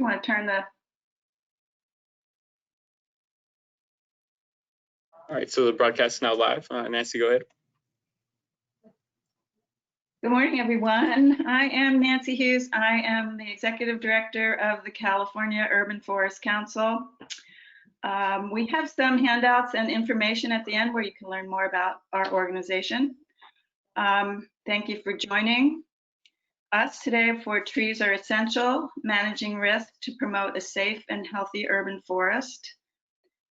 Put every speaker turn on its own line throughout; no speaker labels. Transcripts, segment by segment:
want to turn the...
All right, so the broadcast is now live. Nancy, go ahead.
Good morning, everyone. I am Nancy Hughes. I am the Executive Director of the California Urban Forest Council. We have some handouts and information at the end where you can learn more about our organization. Thank you for joining us today for Trees Are Essential, Managing Risk to Promote a Safe and Healthy Urban Forest.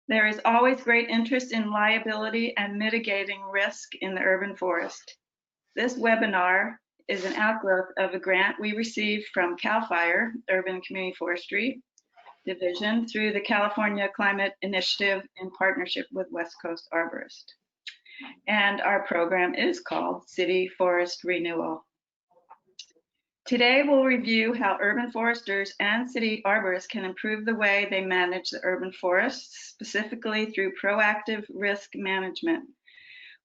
There is always great interest in liability and mitigating risk in the urban forest. This webinar is an outgrowth of a grant we received from CAL FIRE, Urban Community Forestry Division, through the California Climate Initiative in partnership with West Coast Arborist. And our program is called City Forest Renewal. Today, we'll review how urban foresters and city arborists can improve the way they manage the urban forests, specifically through proactive risk management.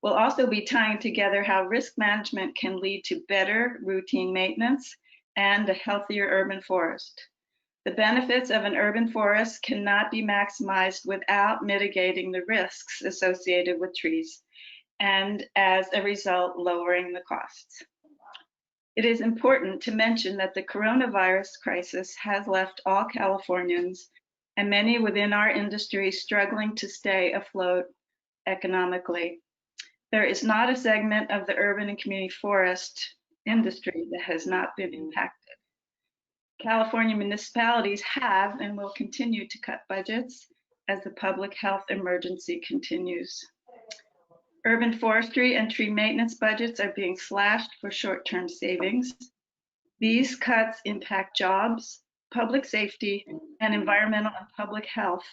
We'll also be tying together how risk management can lead to better routine maintenance and a healthier urban forest. The benefits of an urban forest cannot be maximized without mitigating the risks associated with trees, and as a result, lowering the costs. It is important to mention that the coronavirus crisis has left all Californians and many within our industry struggling to stay afloat economically. There is not a segment of the urban and community forest industry that has not been impacted. California municipalities have and will continue to cut budgets as the public health emergency continues. Urban forestry and tree maintenance budgets are being slashed for short-term savings. These cuts impact jobs, public safety, and environmental and public health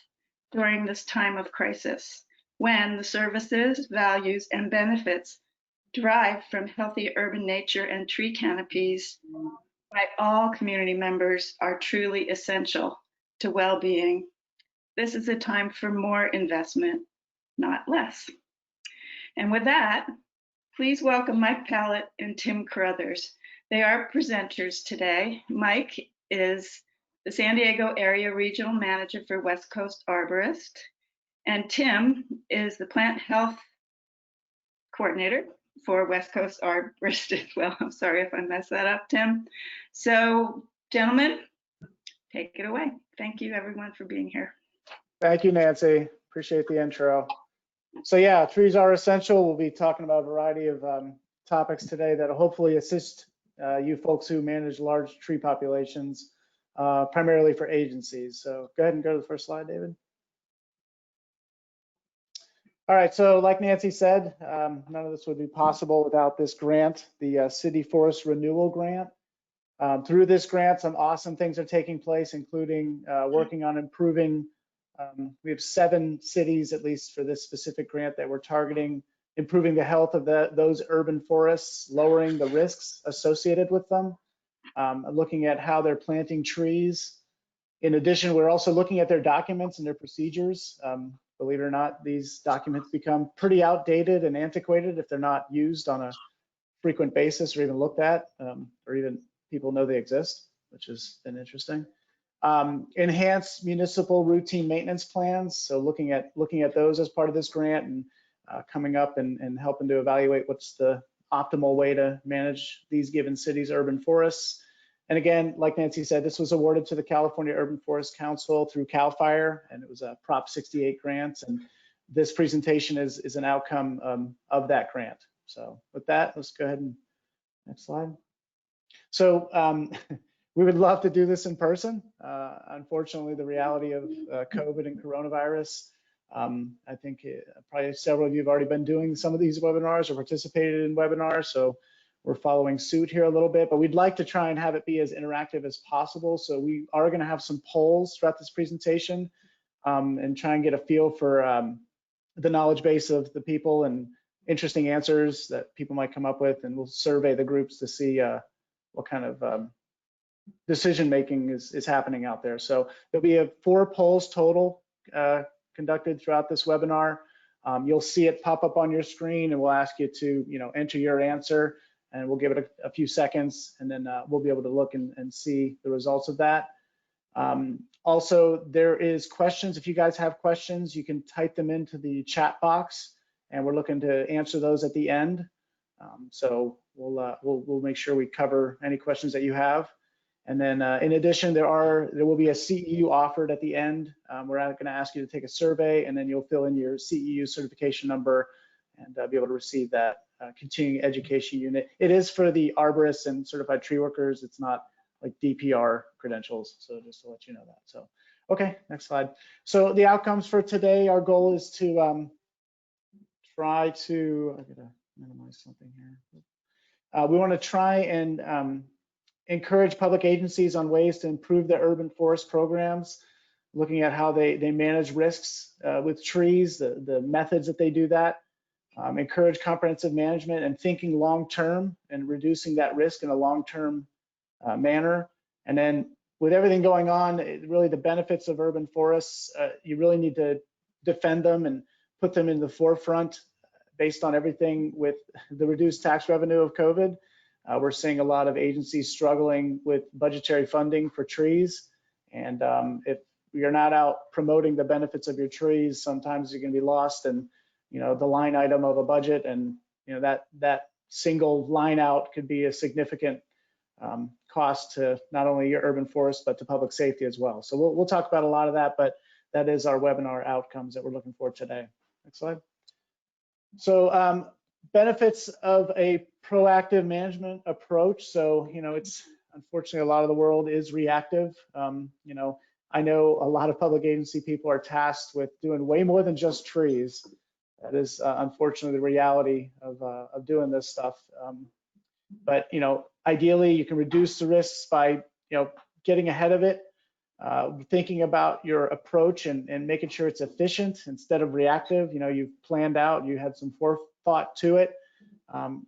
during this time of crisis, when the services, values, and benefits derived from healthy urban nature and tree canopies by all community members are truly essential to well-being. This is a time for more investment, not less. And with that, please welcome Mike Pallett and Tim Carruthers. They are presenters today. Mike is the San Diego Area Regional Manager for West Coast Arborist, and Tim is the Plant Health Coordinator for West Coast Arborist as well. I'm sorry if I messed that up, Tim. So, gentlemen, take it away. Thank you, everyone, for being here.
Thank you, Nancy. Appreciate the intro. So yeah, trees are essential. We'll be talking about a variety of topics today that will hopefully assist you folks who manage large tree populations, primarily for agencies. So go ahead and go to the first slide, David. All right, so like Nancy said, none of this would be possible without this grant, the City Forest Renewal Grant. Through this grant, some awesome things are taking place, including working on improving. We have 7 cities, at least for this specific grant, that we're targeting, improving the health of those urban forests, lowering the risks associated with them, looking at how they're planting trees. In addition, we're also looking at their documents and their procedures. Believe it or not, these documents become pretty outdated and antiquated if they're not used on a frequent basis or even looked at, or even people know they exist, which has been interesting. Enhanced municipal routine maintenance plans. So looking at those as part of this grant and coming up and helping to evaluate what's the optimal way to manage these given cities' urban forests. And again, like Nancy said, this was awarded to the California Urban Forest Council through CAL FIRE, and it was a Prop 68 grant. And this presentation is an outcome of that grant. So with that, let's go ahead and next slide. So we would love to do this in person. Unfortunately, the reality of COVID and coronavirus, I think probably several of you have already been doing some of these webinars or participated in webinars, so we're following suit here a little bit, but we'd like to try and have it be as interactive as possible. So we are gonna have some polls throughout this presentation and try and get a feel for the knowledge base of the people and interesting answers that people might come up with, and we'll survey the groups to see what kind of decision making is happening out there. So there'll be 4 polls total conducted throughout this webinar. You'll see it pop up on your screen, and we'll ask you to enter your answer, and we'll give it a few seconds, and then we'll be able to look and see the results of that. Also, there is questions. If you guys have questions, you can type them into the chat box, and we're looking to answer those at the end. So we'll make sure we cover any questions that you have. And then in addition, there will be a CEU offered at the end. We're going to ask you to take a survey, and then you'll fill in your CEU certification number and be able to receive that continuing education unit. It is for the arborists and certified tree workers. It's not like DPR credentials. So just to let you know that. So, okay, next slide. So the outcomes for today, our goal is to I gotta minimize something here. We want to try and encourage public agencies on ways to improve their urban forest programs, looking at how they manage risks with trees, the methods that they do that. Encourage comprehensive management and thinking long-term and reducing that risk in a long-term manner. And then with everything going on, really the benefits of urban forests, you really need to defend them and put them in the forefront based on everything with the reduced tax revenue of COVID. We're seeing a lot of agencies struggling with budgetary funding for trees. And if you're not out promoting the benefits of your trees, sometimes you're gonna be lost in, the line item of a budget. And, that single line out could be a significant cost to not only your urban forest, but to public safety as well. So we'll talk about a lot of that, but that is our webinar outcomes that we're looking for today. Next slide. So benefits of a proactive management approach. So, it's unfortunately a lot of the world is reactive. I know a lot of public agency people are tasked with doing way more than just trees. That is unfortunately the reality of doing this stuff. But ideally you can reduce the risks by getting ahead of it, thinking about your approach and making sure it's efficient instead of reactive. You've planned out, you had some forethought to it.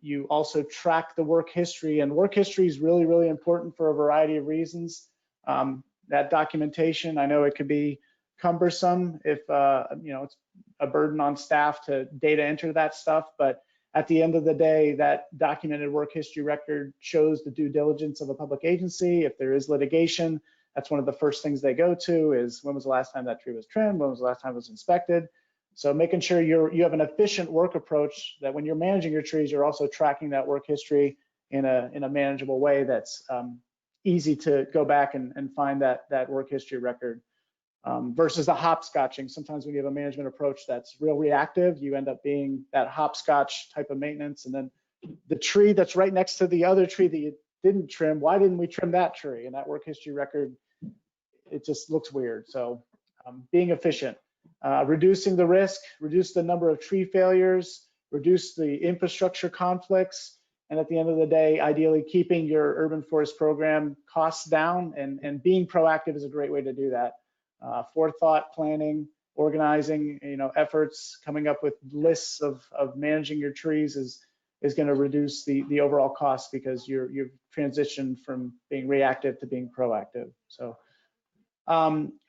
You also track the work history, and work history is really, really important for a variety of reasons. That documentation, I know it could be cumbersome if it's a burden on staff to data enter that stuff, but at the end of the day, that documented work history record shows the due diligence of a public agency. If there is litigation, that's one of the first things they go to is when was the last time that tree was trimmed? When was the last time it was inspected? So making sure you have an efficient work approach that when you're managing your trees, you're also tracking that work history in a manageable way that's easy to go back and find that work history record. Versus the hopscotching. Sometimes when you have a management approach that's real reactive, you end up being that hopscotch type of maintenance. And then the tree that's right next to the other tree that you didn't trim, why didn't we trim that tree? And that work history record, it just looks weird. So being efficient, reducing the risk, reduce the number of tree failures, reduce the infrastructure conflicts, and at the end of the day, ideally keeping your urban forest program costs down, and being proactive is a great way to do that. Forethought, planning, organizing, efforts, coming up with lists of managing your trees is going to reduce the overall cost because you've transitioned from being reactive to being proactive. So,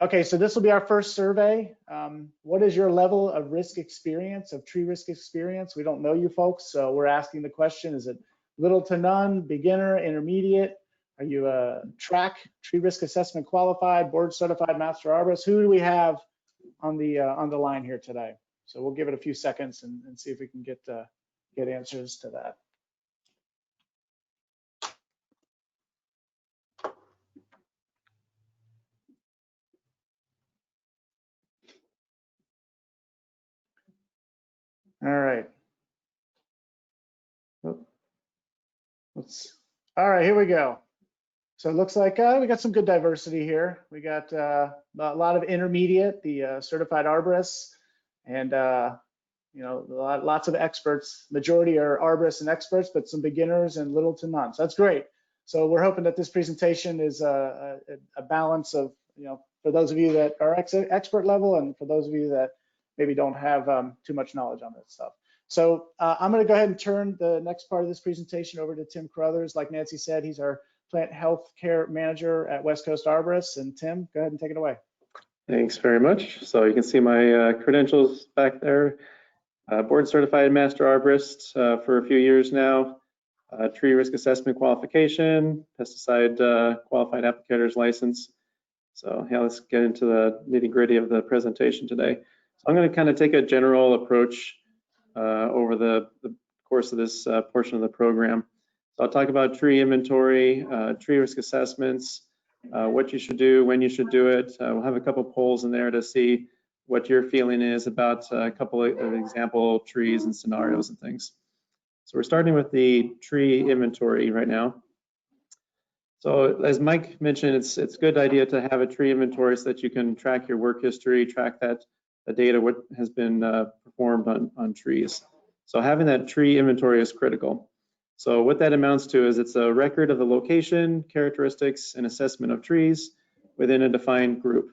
okay, so this will be our first survey. What is your level of risk experience, of tree risk experience? We don't know you folks, so we're asking the question, is it little to none, beginner, intermediate? Are you a track, tree risk assessment qualified, board certified master arborist? Who do we have on the line here today? So we'll give it a few seconds and see if we can get answers to that. All right. All right, here we go. So it looks like we got some good diversity here. We got a lot of intermediate, the certified arborists, and lots of experts. Majority are arborists and experts, but some beginners and little to none. So that's great. So we're hoping that this presentation is a balance of, for those of you that are expert level and for those of you that maybe don't have too much knowledge on this stuff. So I'm going to go ahead and turn the next part of this presentation over to Tim Carruthers. Like Nancy said, he's our plant health care manager at West Coast Arborists. And Tim, go ahead and take it away.
Thanks very much. So you can see my credentials back there. Board certified master arborist for a few years now. Tree risk assessment qualification, pesticide qualified applicator's license. So yeah, let's get into the nitty-gritty of the presentation today. So I'm going to kind of take a general approach over the course of this portion of the program. So I'll talk about tree inventory, tree risk assessments, what you should do, when you should do it. We'll have a couple polls in there to see what your feeling is about a couple of example trees and scenarios and things. So we're starting with the tree inventory right now. So as Mike mentioned, it's a good idea to have a tree inventory so that you can track your work history, track the data, what has been performed on trees. So having that tree inventory is critical. So what that amounts to is it's a record of the location, characteristics, and assessment of trees within a defined group.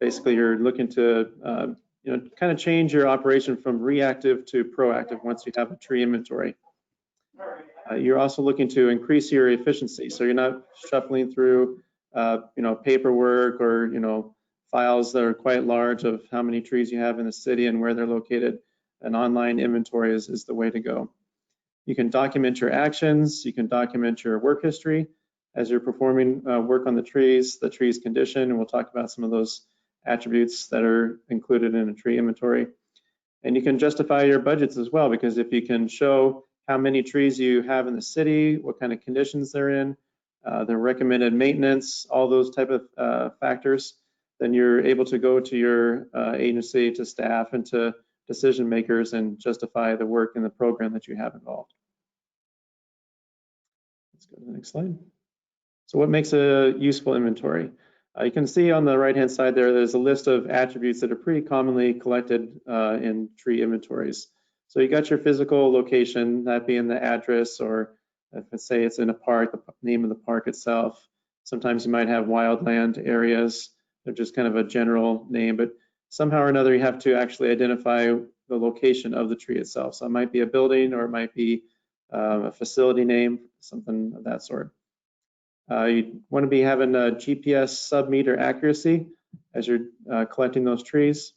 Basically you're looking to kind of change your operation from reactive to proactive once you have a tree inventory. You're also looking to increase your efficiency, so you're not shuffling through paperwork or files that are quite large of how many trees you have in the city and where they're located. An online inventory is the way to go. You can document your actions, you can document your work history as you're performing work on the trees condition, and we'll talk about some of those attributes that are included in a tree inventory. And you can justify your budgets as well, because if you can show how many trees you have in the city, what kind of conditions they're in, the recommended maintenance, all those type of factors, then you're able to go to your agency, to staff, and to decision makers and justify the work in the program that you have involved. Let's go to the next slide. So what makes a useful inventory? You can see on the right-hand side there's a list of attributes that are pretty commonly collected in tree inventories. So you got your physical location, that being the address, or if let's say it's in a park, the name of the park itself. Sometimes you might have wildland areas. They're just kind of a general name, but somehow or another you have to actually identify the location of the tree itself. So it might be a building, or it might be a facility name, something of that sort. You want to be having a GPS sub-meter accuracy as you're collecting those trees.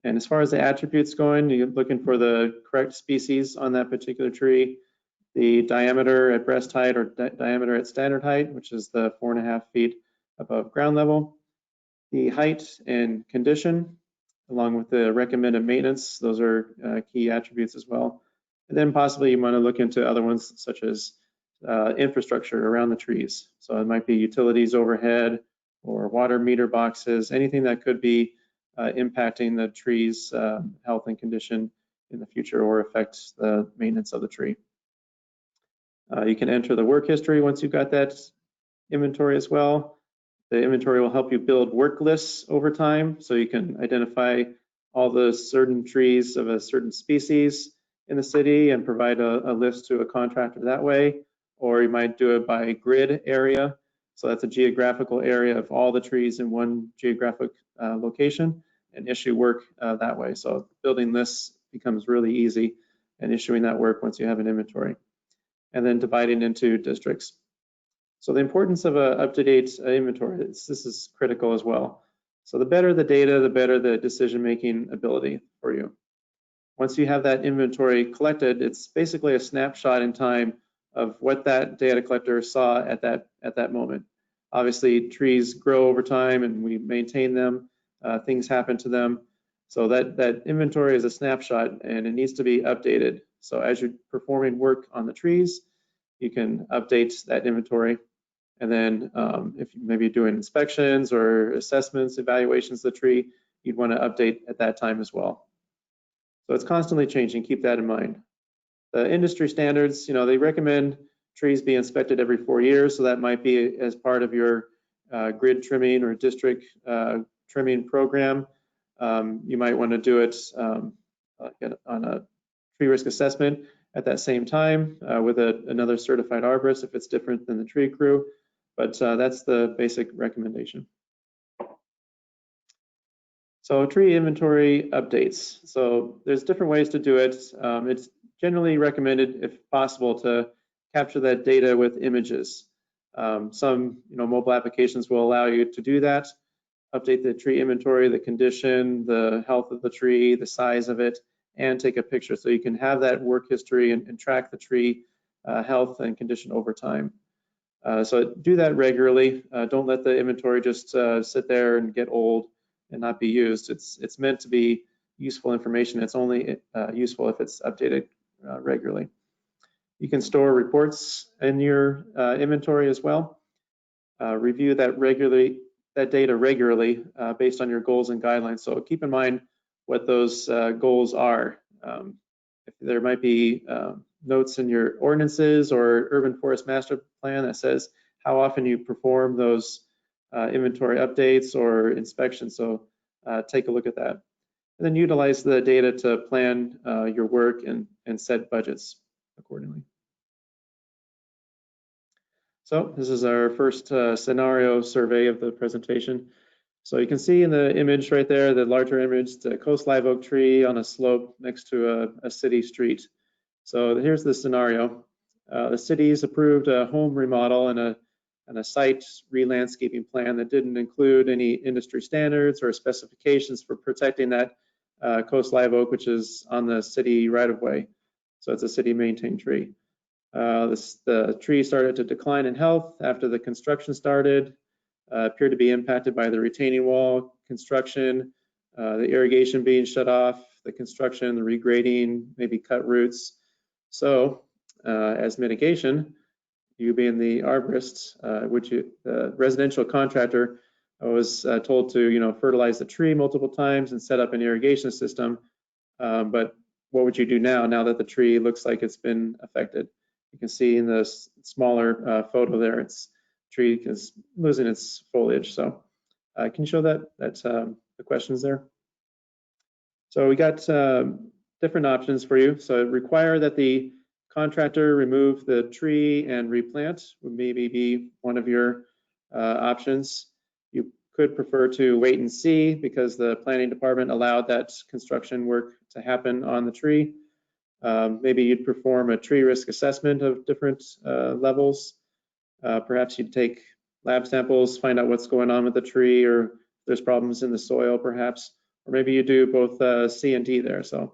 And as far as the attributes going, you're looking for the correct species on that particular tree, the diameter at breast height or diameter at standard height, which is the 4.5 feet above ground level, the height and condition, along with the recommended maintenance. Those are key attributes as well. And then possibly you want to look into other ones such as infrastructure around the trees. So it might be utilities overhead or water meter boxes, anything that could be impacting the tree's health and condition in the future or affect the maintenance of the tree. You can enter the work history once you've got that inventory as well. The inventory will help you build work lists over time, so you can identify all the certain trees of a certain species in the city and provide a list to a contractor that way. Or you might do it by grid area. So that's a geographical area of all the trees in one geographic location, and issue work that way. So building lists becomes really easy, and issuing that work once you have an inventory. And then dividing into districts. So the importance of an up-to-date inventory, this is critical as well. So the better the data, the better the decision-making ability for you. Once you have that inventory collected, it's basically a snapshot in time of what that data collector saw at that moment. Obviously, trees grow over time and we maintain them, things happen to them. So that inventory is a snapshot and it needs to be updated. So as you're performing work on the trees, you can update that inventory. And then if you maybe doing inspections or assessments, evaluations of the tree, you'd want to update at that time as well. So it's constantly changing, keep that in mind. The industry standards, they recommend trees be inspected every 4 years, so that might be as part of your grid trimming or district trimming program. You might want to do it on a tree risk assessment at that same time with another certified arborist if it's different than the tree crew, but that's the basic recommendation. So tree inventory updates. So there's different ways to do it. It's generally recommended, if possible, to capture that data with images. Some mobile applications will allow you to do that, update the tree inventory, the condition, the health of the tree, the size of it, and take a picture so you can have that work history and track the tree health and condition over time. So do that regularly. Don't let the inventory just sit there and get old and not be used. It's meant to be useful information. It's only useful if it's updated regularly. You can store reports in your inventory as well. Review that data regularly based on your goals and guidelines. So keep in mind what those goals are. If there might be notes in your ordinances or urban forest master plan that says how often you perform those inventory updates or inspections. So take a look at that. And then utilize the data to plan your work and set budgets accordingly. So this is our first scenario survey of the presentation. So you can see in the image right there, the larger image, the coast live oak tree on a slope next to a city street. So here's the scenario. The city's approved a home remodel and a site re-landscaping plan that didn't include any industry standards or specifications for protecting that coast live oak, which is on the city right-of-way. So it's a city maintained tree. The tree started to decline in health after the construction started, appeared to be impacted by the retaining wall construction, the irrigation being shut off, the construction, the regrading, maybe cut roots. So as mitigation, you being the arborist, the residential contractor was told to fertilize the tree multiple times and set up an irrigation system. But what would you do now that the tree looks like it's been affected? You can see in the smaller photo there, the tree is losing its foliage. So can you show that the questions there? So we got different options for you. So require that the contractor remove the tree and replant would maybe be one of your options. You could prefer to wait and see because the planning department allowed that construction work to happen on the tree. Maybe you'd perform a tree risk assessment of different levels. Perhaps you'd take lab samples, find out what's going on with the tree, or if there's problems in the soil perhaps, or maybe you do both C and D there. So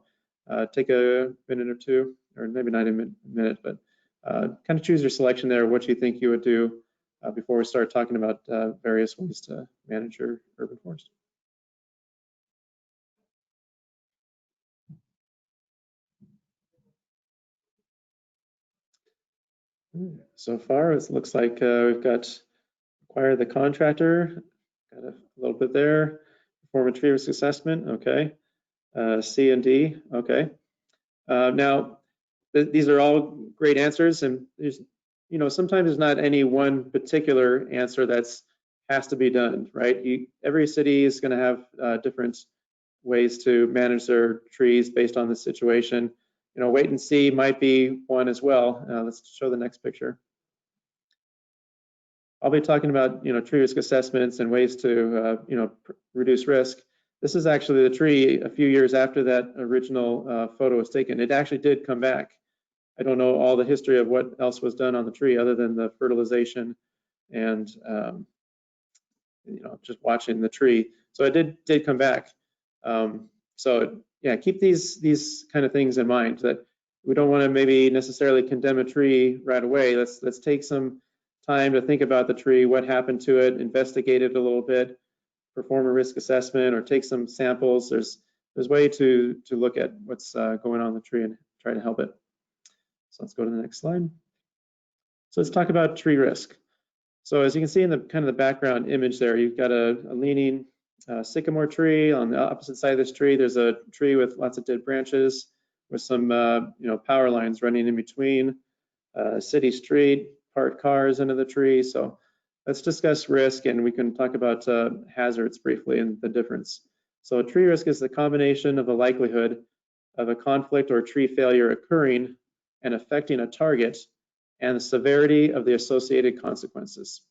take a minute or two, or maybe not a minute, but kind of choose your selection there, what you think you would do before we start talking about various ways to manage your urban forest. So far, it looks like we've got require the contractor, got a little bit there, perform a tree risk assessment, okay. C and D, okay. Now, these are all great answers, and there's, sometimes there's not any one particular answer that's has to be done, right? Every city is going to have different ways to manage their trees based on the situation. Wait and see might be one as well. Let's show the next picture. I'll be talking about, tree risk assessments and ways to, reduce risk. This is actually the tree a few years after that original photo was taken. It actually did come back. I don't know all the history of what else was done on the tree other than the fertilization and, just watching the tree. So it did come back. So yeah, keep these kind of things in mind, that we don't want to maybe necessarily condemn a tree right away. Let's take some time to think about the tree, what happened to it, investigate it a little bit, perform a risk assessment, or take some samples. There's way to look at what's going on in the tree and try to help it. So let's go to the next slide. So let's talk about tree risk. So as you can see in the kind of the background image there, you've got a leaning sycamore tree. On the opposite side of this tree, there's a tree with lots of dead branches with some power lines running in between, city street, parked cars under the tree. So let's discuss risk, and we can talk about hazards briefly and the difference. So tree risk is the combination of the likelihood of a conflict or tree failure occurring and affecting a target and the severity of the associated consequences.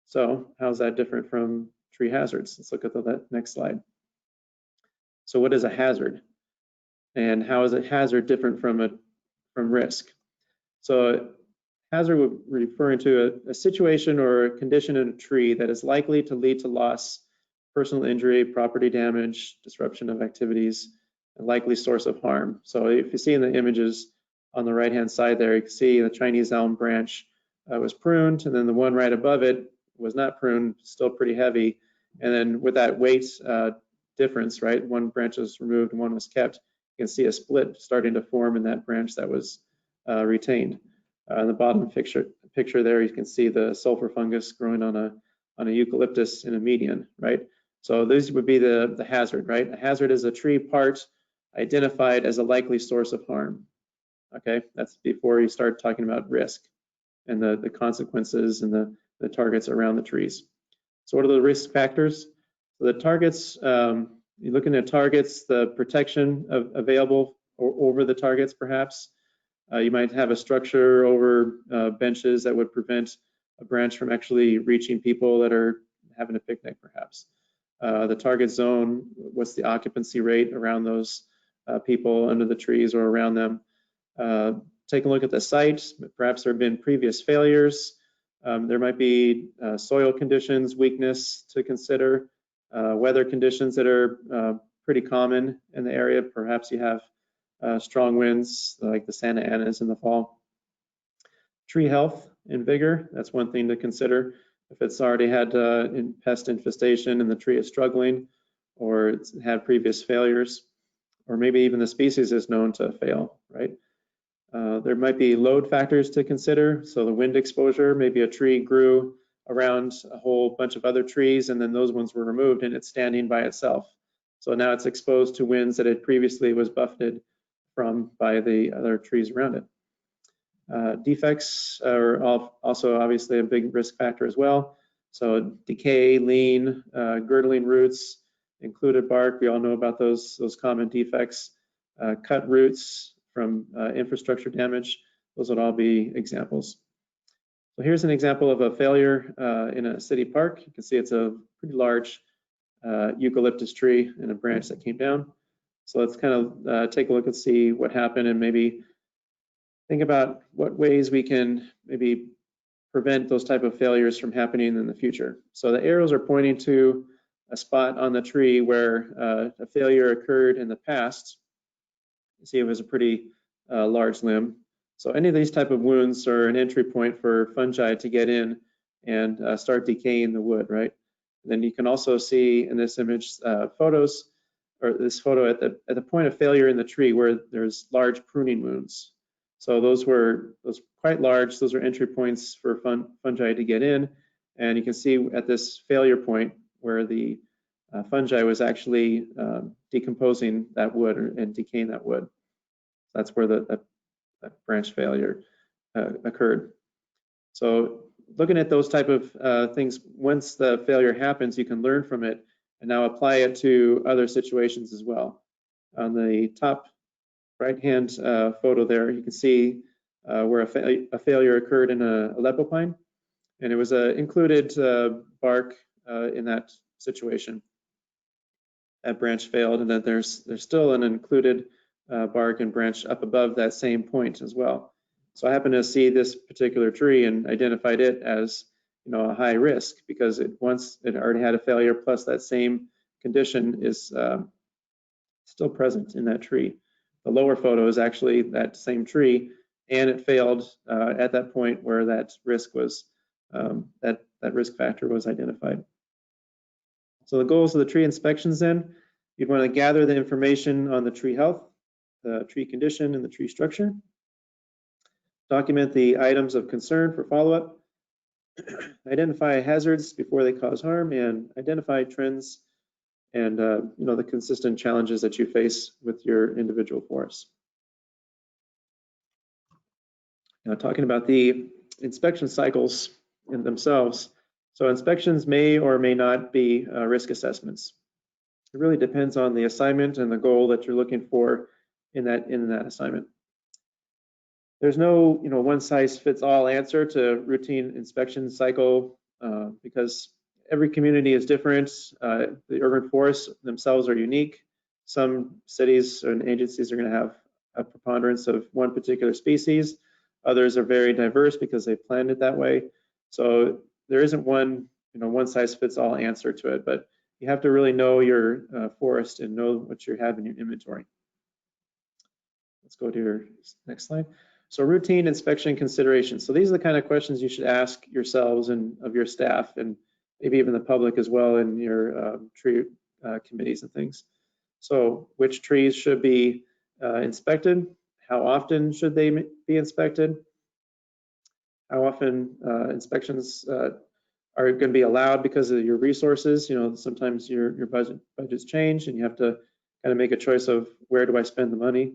So how's that different from tree hazards? Let's look at the next slide. So what is a hazard? And how is a hazard different from risk? So hazard would refer to a situation or a condition in a tree that is likely to lead to loss, personal injury, property damage, disruption of activities, and likely source of harm. So if you see in the images on the right-hand side there, you can see the Chinese elm branch was pruned, and then the one right above it was not pruned, still pretty heavy. And then with that weight difference, right, one branch was removed and one was kept, you can see a split starting to form in that branch that was retained. In the bottom picture there, you can see the sulfur fungus growing on a eucalyptus in a median, right? So these would be the hazard, right? A hazard is a tree part identified as a likely source of harm. Okay, that's before you start talking about risk and the consequences and the targets around the trees. So what are the risk factors? So the targets, you're looking at targets, the protection available over the targets perhaps. You might have a structure over benches that would prevent a branch from actually reaching people that are having a picnic perhaps. The target zone, what's the occupancy rate around those people under the trees or around them. Take a look at the site. Perhaps there have been previous failures. There might be soil conditions, weakness to consider, weather conditions that are pretty common in the area. Perhaps you have strong winds like the Santa Anas in the fall. Tree health and vigor, that's one thing to consider. If it's already had pest infestation and the tree is struggling, or it's had previous failures, or maybe even the species is known to fail, right? There might be load factors to consider. So the wind exposure, maybe a tree grew around a whole bunch of other trees and then those ones were removed and it's standing by itself. So now it's exposed to winds that it previously was buffeted from by the other trees around it. Defects are also obviously a big risk factor as well. So decay, lean, girdling roots, included bark, we all know about those common defects. Cut roots from infrastructure damage, those would all be examples. So here's an example of a failure in a city park. You can see it's a pretty large eucalyptus tree and a branch that came down. So let's kind of take a look and see what happened and maybe think about what ways we can maybe prevent those type of failures from happening in the future. So the arrows are pointing to a spot on the tree where a failure occurred in the past. You see it was a pretty large limb. So any of these type of wounds are an entry point for fungi to get in and start decaying the wood, right? And then you can also see in this image photos, or this photo at the point of failure in the tree where there's large pruning wounds. So those quite large. Those are entry points for fungi to get in. And you can see at this failure point where the fungi was actually decomposing that wood and decaying that wood. That's where that branch failure occurred. So looking at those type of things, once the failure happens, you can learn from it and now apply it to other situations as well. On the top right-hand photo there, you can see where a failure occurred in a Aleppo pine, and it was included bark in that situation. That branch failed, and then there's still an included bark and branch up above that same point as well. So I happened to see this particular tree and identified it as, you know, a high risk because once it already had a failure, plus that same condition is still present in that tree. The lower photo is actually that same tree, and it failed at that point where that risk was that risk factor was identified. So the goals of the tree inspections then, you'd want to gather the information on the tree health, the tree condition, and the tree structure. Document the items of concern for follow-up. Identify hazards before they cause harm, and identify trends and you know, the consistent challenges that you face with your individual forests. Now, talking about the inspection cycles in themselves. So inspections may or may not be risk assessments. It really depends on the assignment and the goal that you're looking for in that assignment. There's no, you know, one-size-fits-all answer to routine inspection cycle because every community is different. The urban forests themselves are unique. Some cities and agencies are going to have a preponderance of one particular species. Others are very diverse because they planned it that way. So there isn't one, you know, one-size-fits-all answer to it, but you have to really know your forest and know what you have in your inventory. Let's go to your next slide. So routine inspection considerations. So these are the kind of questions you should ask yourselves and of your staff, and maybe even the public as well in your tree committees and things. So which trees should be inspected? How often should they be inspected? How often inspections are going to be allowed because of your resources? You know, sometimes your budgets change and you have to kind of make a choice of where do I spend the money.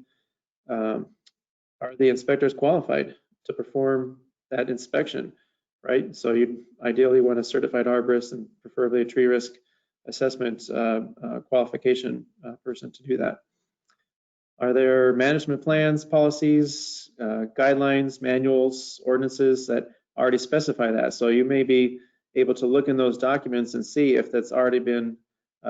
Are the inspectors qualified to perform that inspection, right? So you ideally want a certified arborist and preferably a tree risk assessment qualification person to do that. Are there management plans, policies, guidelines, manuals, ordinances that already specify that? So you may be able to look in those documents and see if that's already been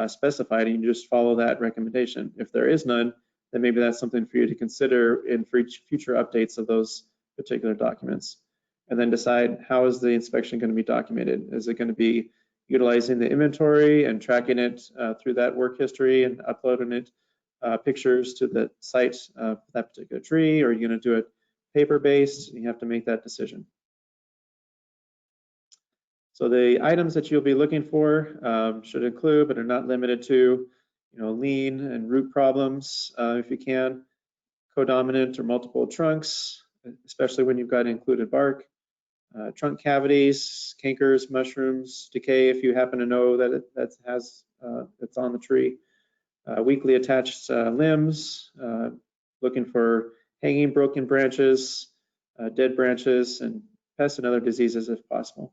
specified and you just follow that recommendation. If there is none, then maybe that's something for you to consider in future updates of those particular documents. And then decide, how is the inspection going to be documented? Is it going to be utilizing the inventory and tracking it through that work history and uploading it pictures to the site of that particular tree, or are you going to do it paper-based? You have to make that decision. So the items that you'll be looking for should include, but are not limited to, you know, lean and root problems, if you can, codominant or multiple trunks, especially when you've got included bark, trunk cavities, cankers, mushrooms, decay, if you happen to know that it's on the tree, weakly attached limbs, looking for hanging broken branches, dead branches, and pests and other diseases if possible.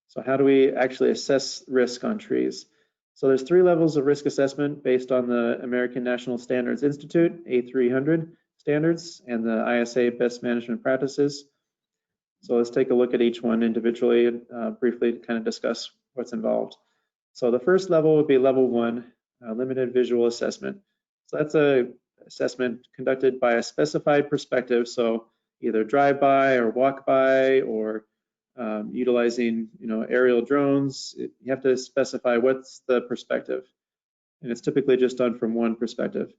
So how do we actually assess risk on trees? So there's 3 levels of risk assessment based on the American National Standards Institute, A300 standards, and the ISA best management practices. So let's take a look at each one individually and briefly kind of discuss what's involved. So the first level would be level 1, limited visual assessment. So that's a assessment conducted by a specified perspective. So either drive-by or walk-by or utilizing, you know, aerial drones. You have to specify what's the perspective, and it's typically just done from one perspective.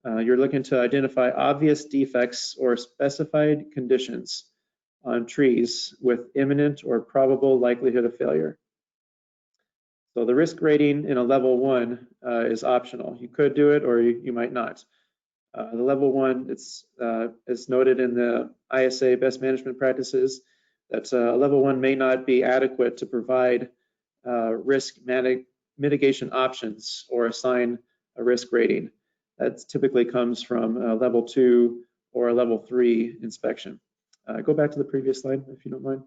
You're looking to identify obvious defects or specified conditions on trees with imminent or probable likelihood of failure. So the risk rating in a level 1 is optional. You could do it or you might not. The level 1, it's noted in the ISA best management practices that level 1 may not be adequate to provide risk mitigation options or assign a risk rating. That typically comes from a level 2 or a level 3 inspection. Go back to the previous slide if you don't mind.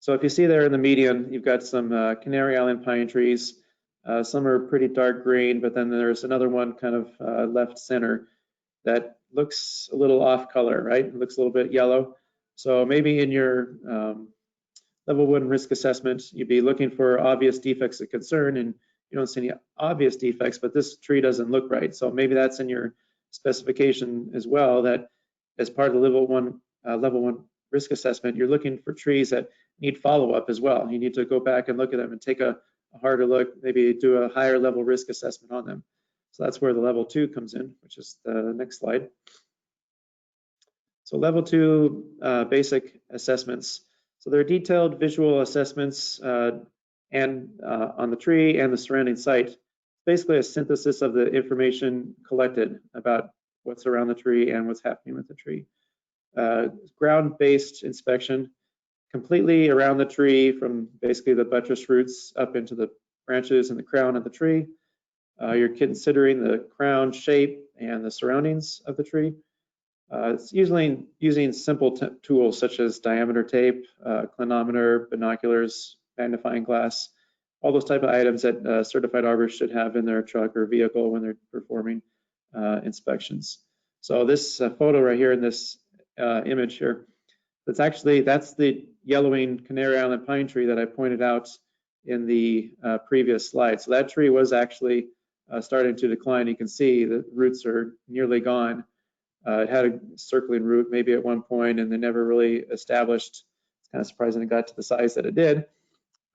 So if you see there in the median, you've got some Canary Island pine trees. Some are pretty dark green, but then there's another one kind of left center that looks a little off color, right? It looks a little bit yellow. So maybe in your level 1 risk assessment, you'd be looking for obvious defects of concern, and you don't see any obvious defects, but this tree doesn't look right. So maybe that's in your specification as well, that as part of the level one risk assessment, you're looking for trees that need follow-up as well. You need to go back and look at them and take a harder look, maybe do a higher level risk assessment on them. So that's where the level 2 comes in, which is the next slide. So level 2 basic assessments. So there are detailed visual assessments and on the tree and the surrounding site. It's basically a synthesis of the information collected about what's around the tree and what's happening with the tree. Ground-based inspection, completely around the tree from basically the buttress roots up into the branches and the crown of the tree. You're considering the crown shape and the surroundings of the tree. It's usually using simple tools such as diameter tape, clinometer, binoculars, magnifying glass, all those type of items that certified arborists should have in their truck or vehicle when they're performing inspections. So this photo right here in this image here, that's the yellowing Canary Island pine tree that I pointed out in the previous slide. So that tree was actually starting to decline. You can see the roots are nearly gone. It had a circling root maybe at one point, and they never really established. It's kind of surprising it got to the size that it did,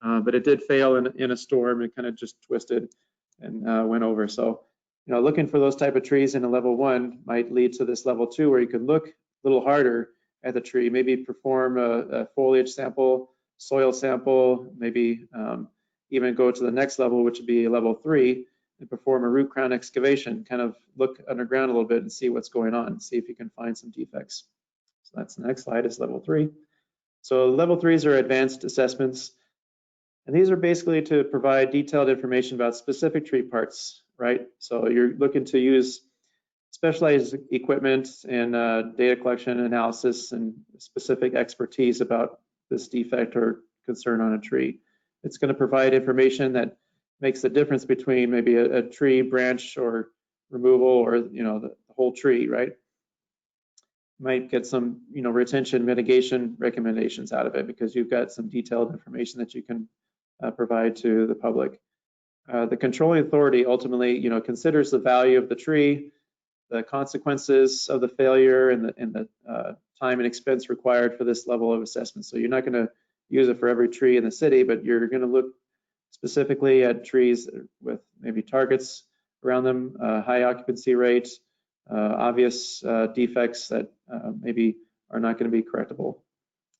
but it did fail in a storm. It kind of just twisted and went over. So looking for those type of trees in a level 1 might lead to this level 2 where you can look a little harder at the tree, maybe perform a foliage sample, soil sample, maybe even go to the next level, which would be level 3, and perform a root crown excavation, kind of look underground a little bit and see what's going on, see if you can find some defects. So that's the next slide, is level 3. So level 3s are advanced assessments, and these are basically to provide detailed information about specific tree parts, right? So you're looking to use specialized equipment and data collection, analysis, and specific expertise about this defect or concern on a tree. It's going to provide information that makes the difference between maybe a tree branch or removal, or the whole tree, right? Might get some retention mitigation recommendations out of it because you've got some detailed information that you can provide to the public. The controlling authority ultimately considers the value of the tree, the consequences of the failure, and the time and expense required for this level of assessment. So you're not going to use it for every tree in the city, but you're going to look specifically at trees with maybe targets around them, high occupancy rate, obvious defects that maybe are not going to be correctable.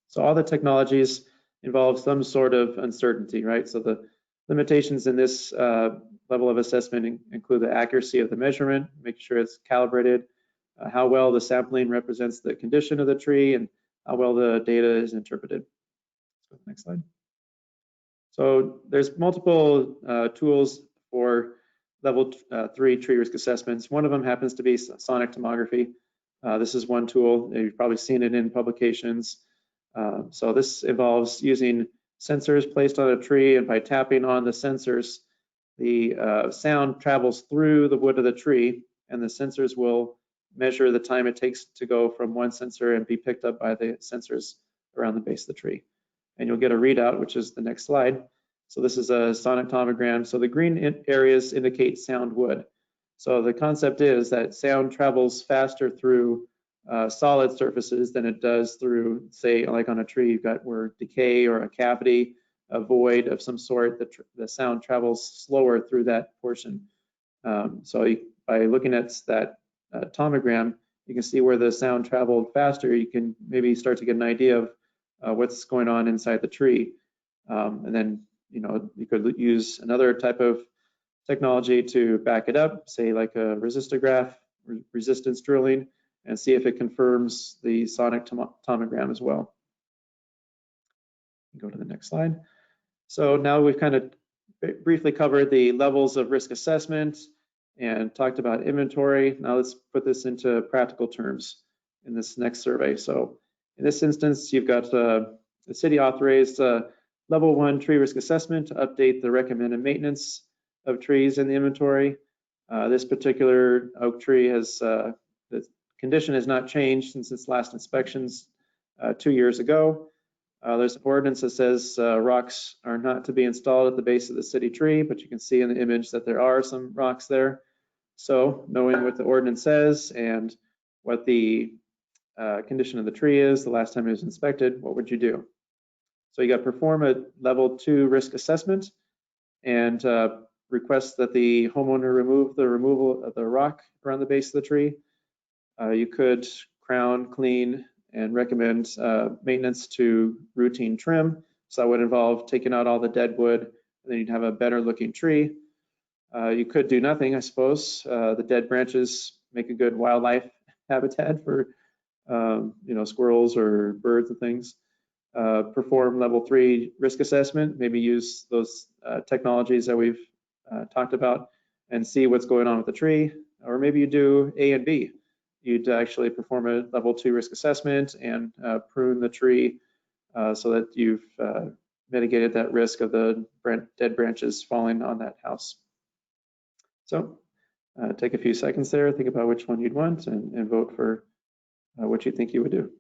So all the technologies involve some sort of uncertainty, right? So the limitations in this level of assessment include the accuracy of the measurement, make sure it's calibrated, how well the sampling represents the condition of the tree, and how well the data is interpreted. Let's go to the next slide. So there's multiple tools for level 3 tree risk assessments. One of them happens to be sonic tomography. This is one tool. You've probably seen it in publications. So this involves using sensors placed on a tree, and by tapping on the sensors, the sound travels through the wood of the tree, and the sensors will measure the time it takes to go from one sensor and be picked up by the sensors around the base of the tree. And you'll get a readout, which is the next slide. So this is a sonic tomogram. So the green areas indicate sound wood. So the concept is that sound travels faster through solid surfaces than it does through, say, like on a tree, you've got where decay or a cavity, a void of some sort, the sound travels slower through that portion. By looking at that tomogram, you can see where the sound traveled faster. You can maybe start to get an idea of what's going on inside the tree. And then, you could use another type of technology to back it up, say like a resistograph, resistance drilling, and see if it confirms the sonic tomogram as well. Go to the next slide. So now we've kind of briefly covered the levels of risk assessment and talked about inventory. Now let's put this into practical terms in this next survey. So in this instance, you've got the city authorized level 1 tree risk assessment to update the recommended maintenance of trees in the inventory. This particular oak tree has, the condition has not changed since its last inspections 2 years ago. There's an ordinance that says rocks are not to be installed at the base of the city tree, but you can see in the image that there are some rocks there. So knowing what the ordinance says and what the condition of the tree is the last time it was inspected, what would you do? So you got to perform a level 2 risk assessment and request that the homeowner remove the removal of the rock around the base of the tree. You could crown, clean, and recommend maintenance to routine trim. So that would involve taking out all the dead wood, and then you'd have a better looking tree. You could do nothing, I suppose. The dead branches make a good wildlife habitat for squirrels or birds and things. Perform level 3 risk assessment, maybe use those technologies that we've talked about and see what's going on with the tree. Or maybe you do A and B. You'd actually perform a level 2 risk assessment and prune the tree so that you've mitigated that risk of the dead branches falling on that house. So take a few seconds there, think about which one you'd want, and vote for what you think you would do.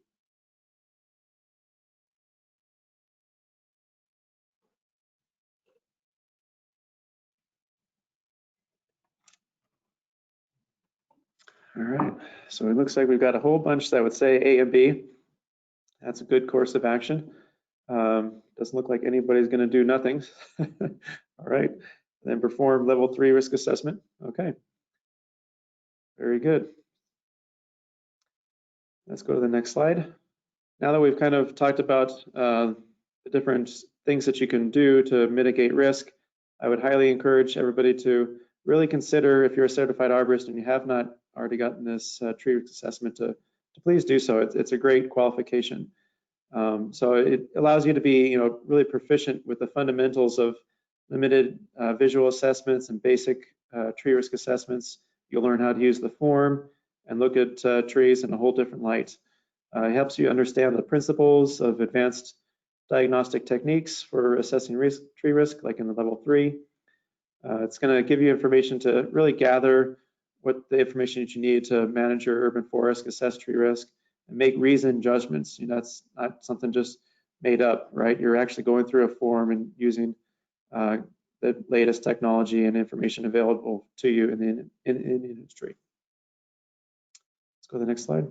All right, so it looks like we've got a whole bunch that would say A and B. That's a good course of action. Doesn't look like anybody's going to do nothing. All right, then perform level 3 risk assessment. Okay, Very good. Let's go to the next slide. Now that we've kind of talked about the different things that you can do to mitigate risk, I would highly encourage everybody to really consider, if you're a certified arborist and you have not already gotten this tree risk assessment, to please do so. It's a great qualification. So it allows you to be, really proficient with the fundamentals of limited visual assessments and basic tree risk assessments. You'll learn how to use the form and look at trees in a whole different light. It helps you understand the principles of advanced diagnostic techniques for assessing tree risk, like in the level 3. It's going to give you information to really gather what the information that you need to manage your urban forest, assess tree risk, and make reasoned judgments. That's not something just made up, right? You're actually going through a form and using the latest technology and information available to you in the industry. Let's go to the next slide.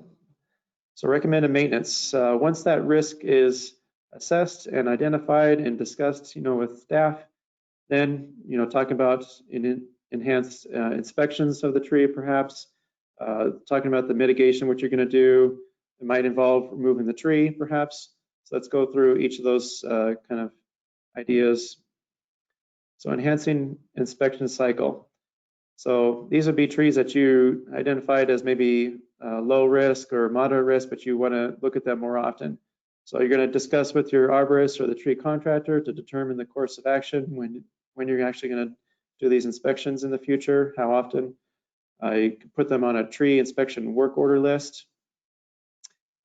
So recommended maintenance. Once that risk is assessed and identified and discussed, with staff, then, talking about enhanced inspections of the tree, perhaps, talking about the mitigation, what you're going to do. It might involve removing the tree, perhaps. So let's go through each of those kind of ideas. So enhancing inspection cycle. So these would be trees that you identified as maybe low risk or moderate risk, but you want to look at them more often. So you're going to discuss with your arborist or the tree contractor to determine the course of action when you're actually going to do these inspections in the future, how often. You can put them on a tree inspection work order list,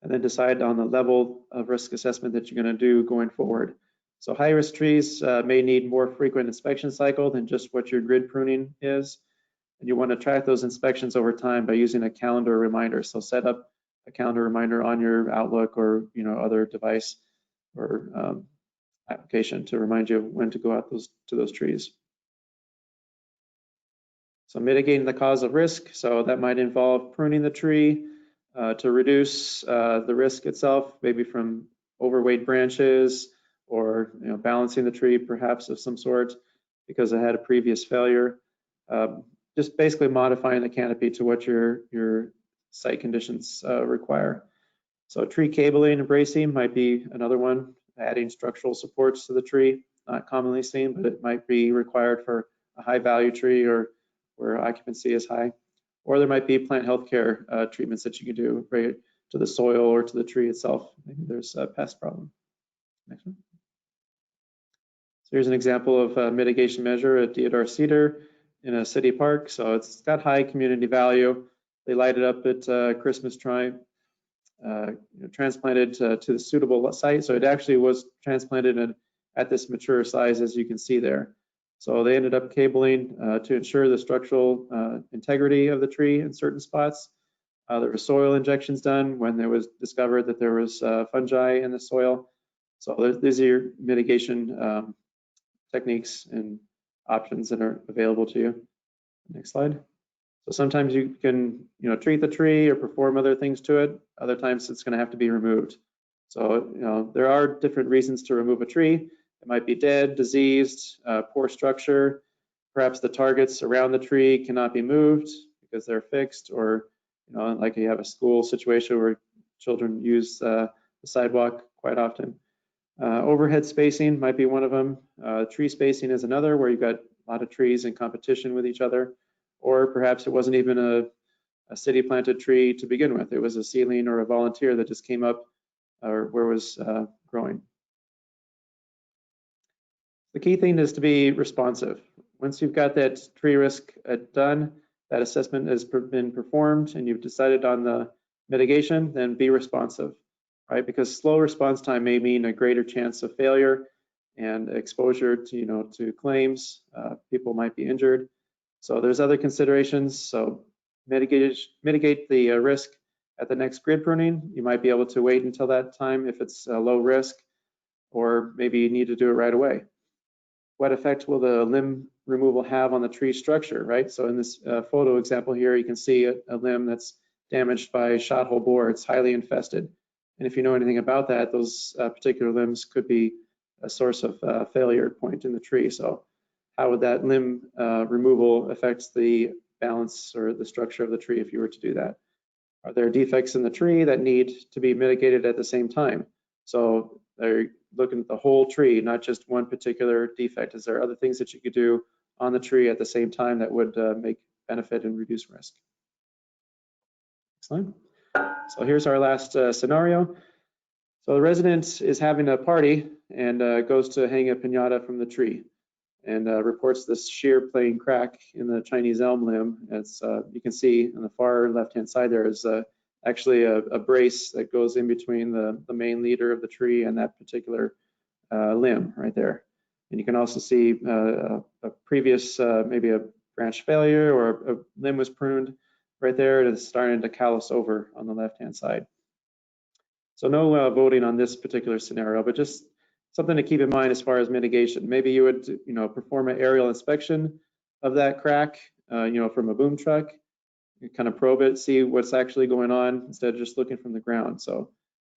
and then decide on the level of risk assessment that you're going to do going forward. So high risk trees may need more frequent inspection cycle than just what your grid pruning is. And you want to track those inspections over time by using a calendar reminder. So set up a calendar reminder on your Outlook or other device or application to remind you when to go out to those trees. So mitigating the cause of risk. So that might involve pruning the tree to reduce the risk itself, maybe from overweight branches or balancing the tree perhaps of some sort because it had a previous failure. Just basically modifying the canopy to what your site conditions require. So tree cabling and bracing might be another one, adding structural supports to the tree, not commonly seen, but it might be required for a high value tree or where occupancy is high. Or there might be plant health care treatments that you can do right to the soil or to the tree itself. Maybe there's a pest problem. Next one. So here's an example of a mitigation measure at Deodar Cedar in a city park. So it's got high community value. They light it up at Christmas time, transplanted to the suitable site. So it actually was transplanted at this mature size, as you can see there. So they ended up cabling to ensure the structural integrity of the tree in certain spots. There were soil injections done when it was discovered that there was fungi in the soil. So these are your mitigation techniques and options that are available to you. Next slide. So sometimes you can, treat the tree or perform other things to it. Other times it's going to have to be removed. So, there are different reasons to remove a tree. It might be dead, diseased, poor structure. Perhaps the targets around the tree cannot be moved because they're fixed, or, like you have a school situation where children use the sidewalk quite often. Overhead spacing might be one of them. Tree spacing is another, where you've got a lot of trees in competition with each other. Or perhaps it wasn't even a city planted tree to begin with. It was a seedling or a volunteer that just came up or where it was growing. The key thing is to be responsive. Once you've got that tree risk done, that assessment has been performed, and you've decided on the mitigation, then be responsive, right? Because slow response time may mean a greater chance of failure and exposure to, to claims. People might be injured. So there's other considerations. So mitigate the risk at the next grid pruning. You might be able to wait until that time if it's low risk, or maybe you need to do it right away. What effect will the limb removal have on the tree structure, right? So in this photo example here, you can see a limb that's damaged by shot hole borer. It's highly infested. And if you know anything about that, those particular limbs could be a source of failure point in the tree. So how would that limb removal affect the balance or the structure of the tree if you were to do that? Are there defects in the tree that need to be mitigated at the same time? So they're looking at the whole tree, not just one particular defect. Is there other things that you could do on the tree at the same time that would make benefit and reduce risk? Next slide. So here's our last scenario. So the resident is having a party and goes to hang a piñata from the tree and reports this shear plane crack in the Chinese elm limb. As you can see on the far left-hand side, there is actually a brace that goes in between the main leader of the tree and that particular limb right there. And you can also see a previous, maybe a branch failure or a limb was pruned right there. It is starting to callus over on the left-hand side. So no voting on this particular scenario, but just something to keep in mind as far as mitigation. Maybe you would, perform an aerial inspection of that crack, from a boom truck. You kind of probe it, see what's actually going on instead of just looking from the ground. So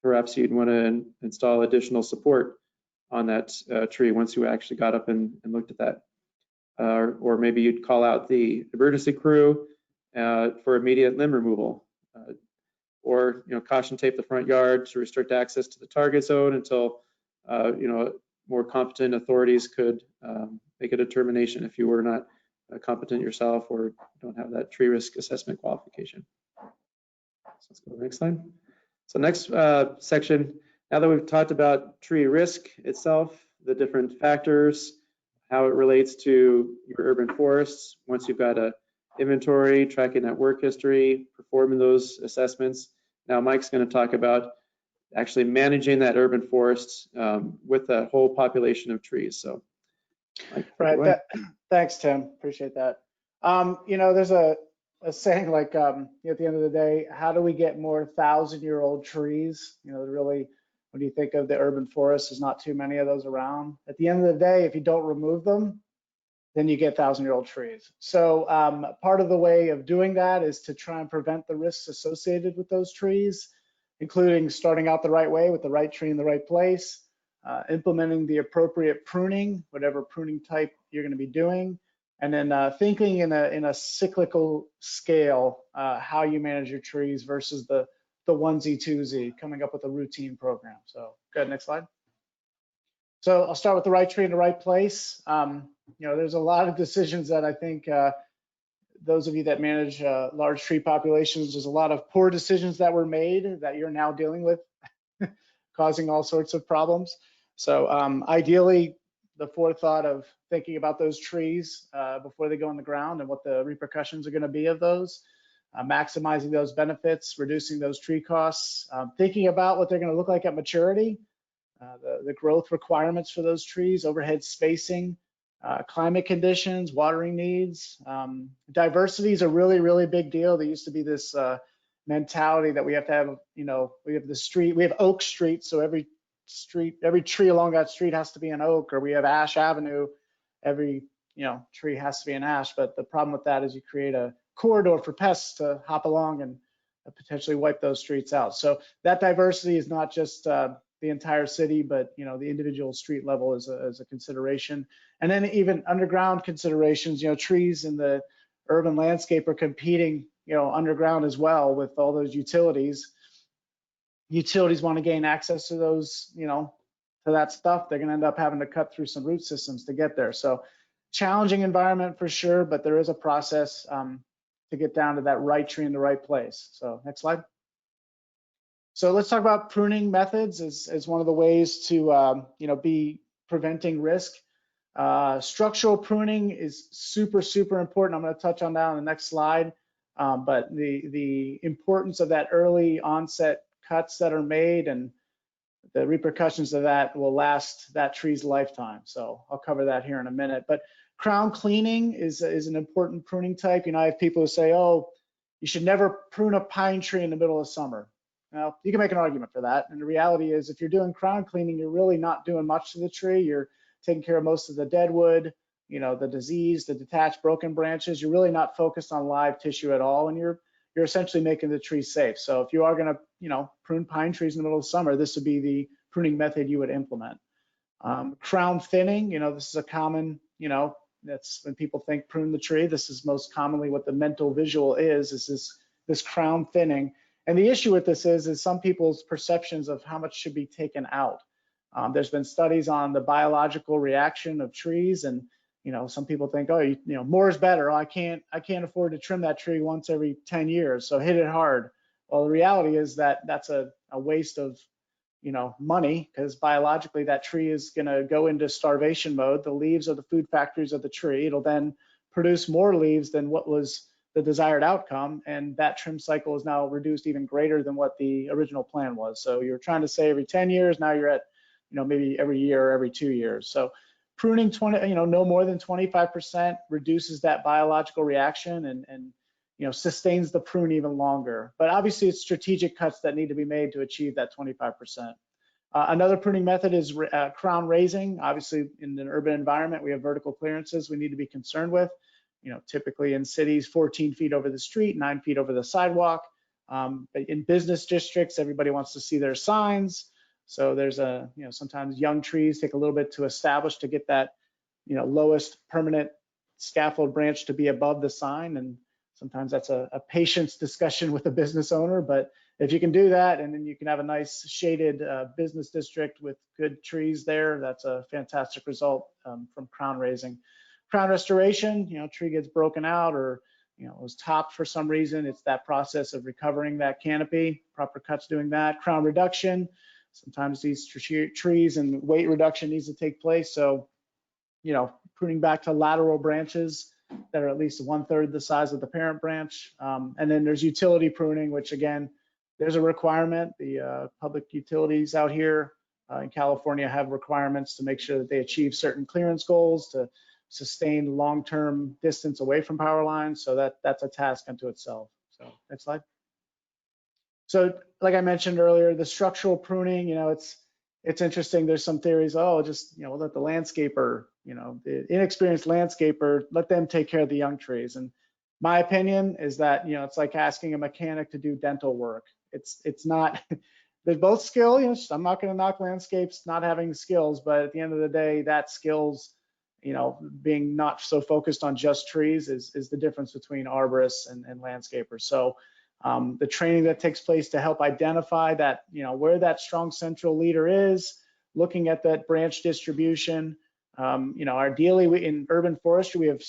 perhaps you'd want to install additional support on that tree once you actually got up and looked at that. Or maybe you'd call out the emergency crew for immediate limb removal. Or caution tape the front yard to restrict access to the target zone until more competent authorities could make a determination if you were not competent yourself or don't have that tree risk assessment qualification. So let's go to the next slide. So next section, now that we've talked about tree risk itself, the different factors, how it relates to your urban forests, once you've got a inventory, tracking that work history, performing those assessments. Now Mike's going to talk about actually managing that urban forest with that whole population of trees. So, Mike,
right. Thanks, Tim. Appreciate that. There's a saying like, at the end of the day, how do we get more 1,000-year-old trees? Really, when you think of the urban forest, there's not too many of those around. At the end of the day, if you don't remove them, then you get 1,000-year-old trees. So part of the way of doing that is to try and prevent the risks associated with those trees, including starting out the right way with the right tree in the right place, implementing the appropriate pruning, whatever pruning type you're going to be doing, and then thinking in a cyclical scale how you manage your trees versus the onesie twosie, coming up with a routine program. So go ahead, next slide. So I'll start with the right tree in the right place. There's a lot of decisions that I think those of you that manage large tree populations, there's a lot of poor decisions that were made that you're now dealing with, causing all sorts of problems. So ideally, the forethought of thinking about those trees before they go in the ground and what the repercussions are going to be of those, maximizing those benefits, reducing those tree costs, thinking about what they're going to look like at maturity, the growth requirements for those trees, overhead spacing, climate conditions, watering needs. Diversity is a really, really big deal. There used to be this mentality that we have to have, we have the street, we have Oak Street, so every tree along that street has to be an oak, or we have Ash Avenue, every tree has to be an ash. But the problem with that is you create a corridor for pests to hop along and potentially wipe those streets out. So that diversity is not just the entire city, but the individual street level is a consideration. And then even underground considerations, trees in the urban landscape are competing underground as well with all those utilities. Utilities want to gain access to those, to that stuff. They're going to end up having to cut through some root systems to get there. So challenging environment for sure, but there is a process to get down to that right tree in the right place. So next slide. So let's talk about pruning methods as one of the ways to be preventing risk. Structural pruning is super, super important. I'm going to touch on that on the next slide. But the importance of that early onset cuts that are made and the repercussions of that will last that tree's lifetime. So I'll cover that here in a minute. But crown cleaning is an important pruning type. I have people who say, oh, you should never prune a pine tree in the middle of summer. Now, you can make an argument for that. And the reality is, if you're doing crown cleaning, you're really not doing much to the tree. You're taking care of most of the dead wood, the disease, the detached broken branches. You're really not focused on live tissue at all. And you're essentially making the tree safe. So if you are going to, prune pine trees in the middle of summer, this would be the pruning method you would implement. Crown thinning, this is a common, That's when people think prune the tree. This is most commonly what the mental visual is this crown thinning. And the issue with this is some people's perceptions of how much should be taken out. There's been studies on the biological reaction of trees, and some people think, oh, more is better. I can't afford to trim that tree once every 10 years, so hit it hard. Well, the reality is that that's a waste of money, because biologically that tree is going to go into starvation mode. The leaves are the food factories of the tree. It'll then produce more leaves than what was the desired outcome, and that trim cycle is now reduced even greater than what the original plan was. So you're trying to say every 10 years, now you're at maybe every year or every 2 years. So pruning no more than 25% reduces that biological reaction and sustains the prune even longer. But obviously it's strategic cuts that need to be made to achieve that 25%. Another pruning method is crown raising. Obviously in an urban environment, we have vertical clearances we need to be concerned with. Typically in cities, 14 feet over the street, 9 feet over the sidewalk. In business districts, everybody wants to see their signs. So there's sometimes young trees take a little bit to establish to get that, lowest permanent scaffold branch to be above the sign. And sometimes that's a patience discussion with the business owner. But if you can do that, and then you can have a nice shaded business district with good trees there, that's a fantastic result from crown raising. Crown restoration, tree gets broken out or was topped for some reason. It's that process of recovering that canopy, proper cuts doing that. Crown reduction, sometimes these trees and weight reduction needs to take place. So, pruning back to lateral branches that are at least 1/3 the size of the parent branch. And then there's utility pruning, which again, there's a requirement. The public utilities out here in California have requirements to make sure that they achieve certain clearance goals to sustain long-term distance away from power lines. So that's a task unto itself. So next slide. So like I mentioned earlier, the structural pruning, it's interesting. There's some theories, just, we'll let the landscaper, the inexperienced landscaper, let them take care of the young trees. And my opinion is that, it's like asking a mechanic to do dental work. It's not, they're both skill. I'm not going to knock landscapes not having skills, but at the end of the day, that skills, being not so focused on just trees is the difference between arborists and landscapers. So the training that takes place to help identify that, where that strong central leader is, looking at that branch distribution. Ideally in urban forestry, we have,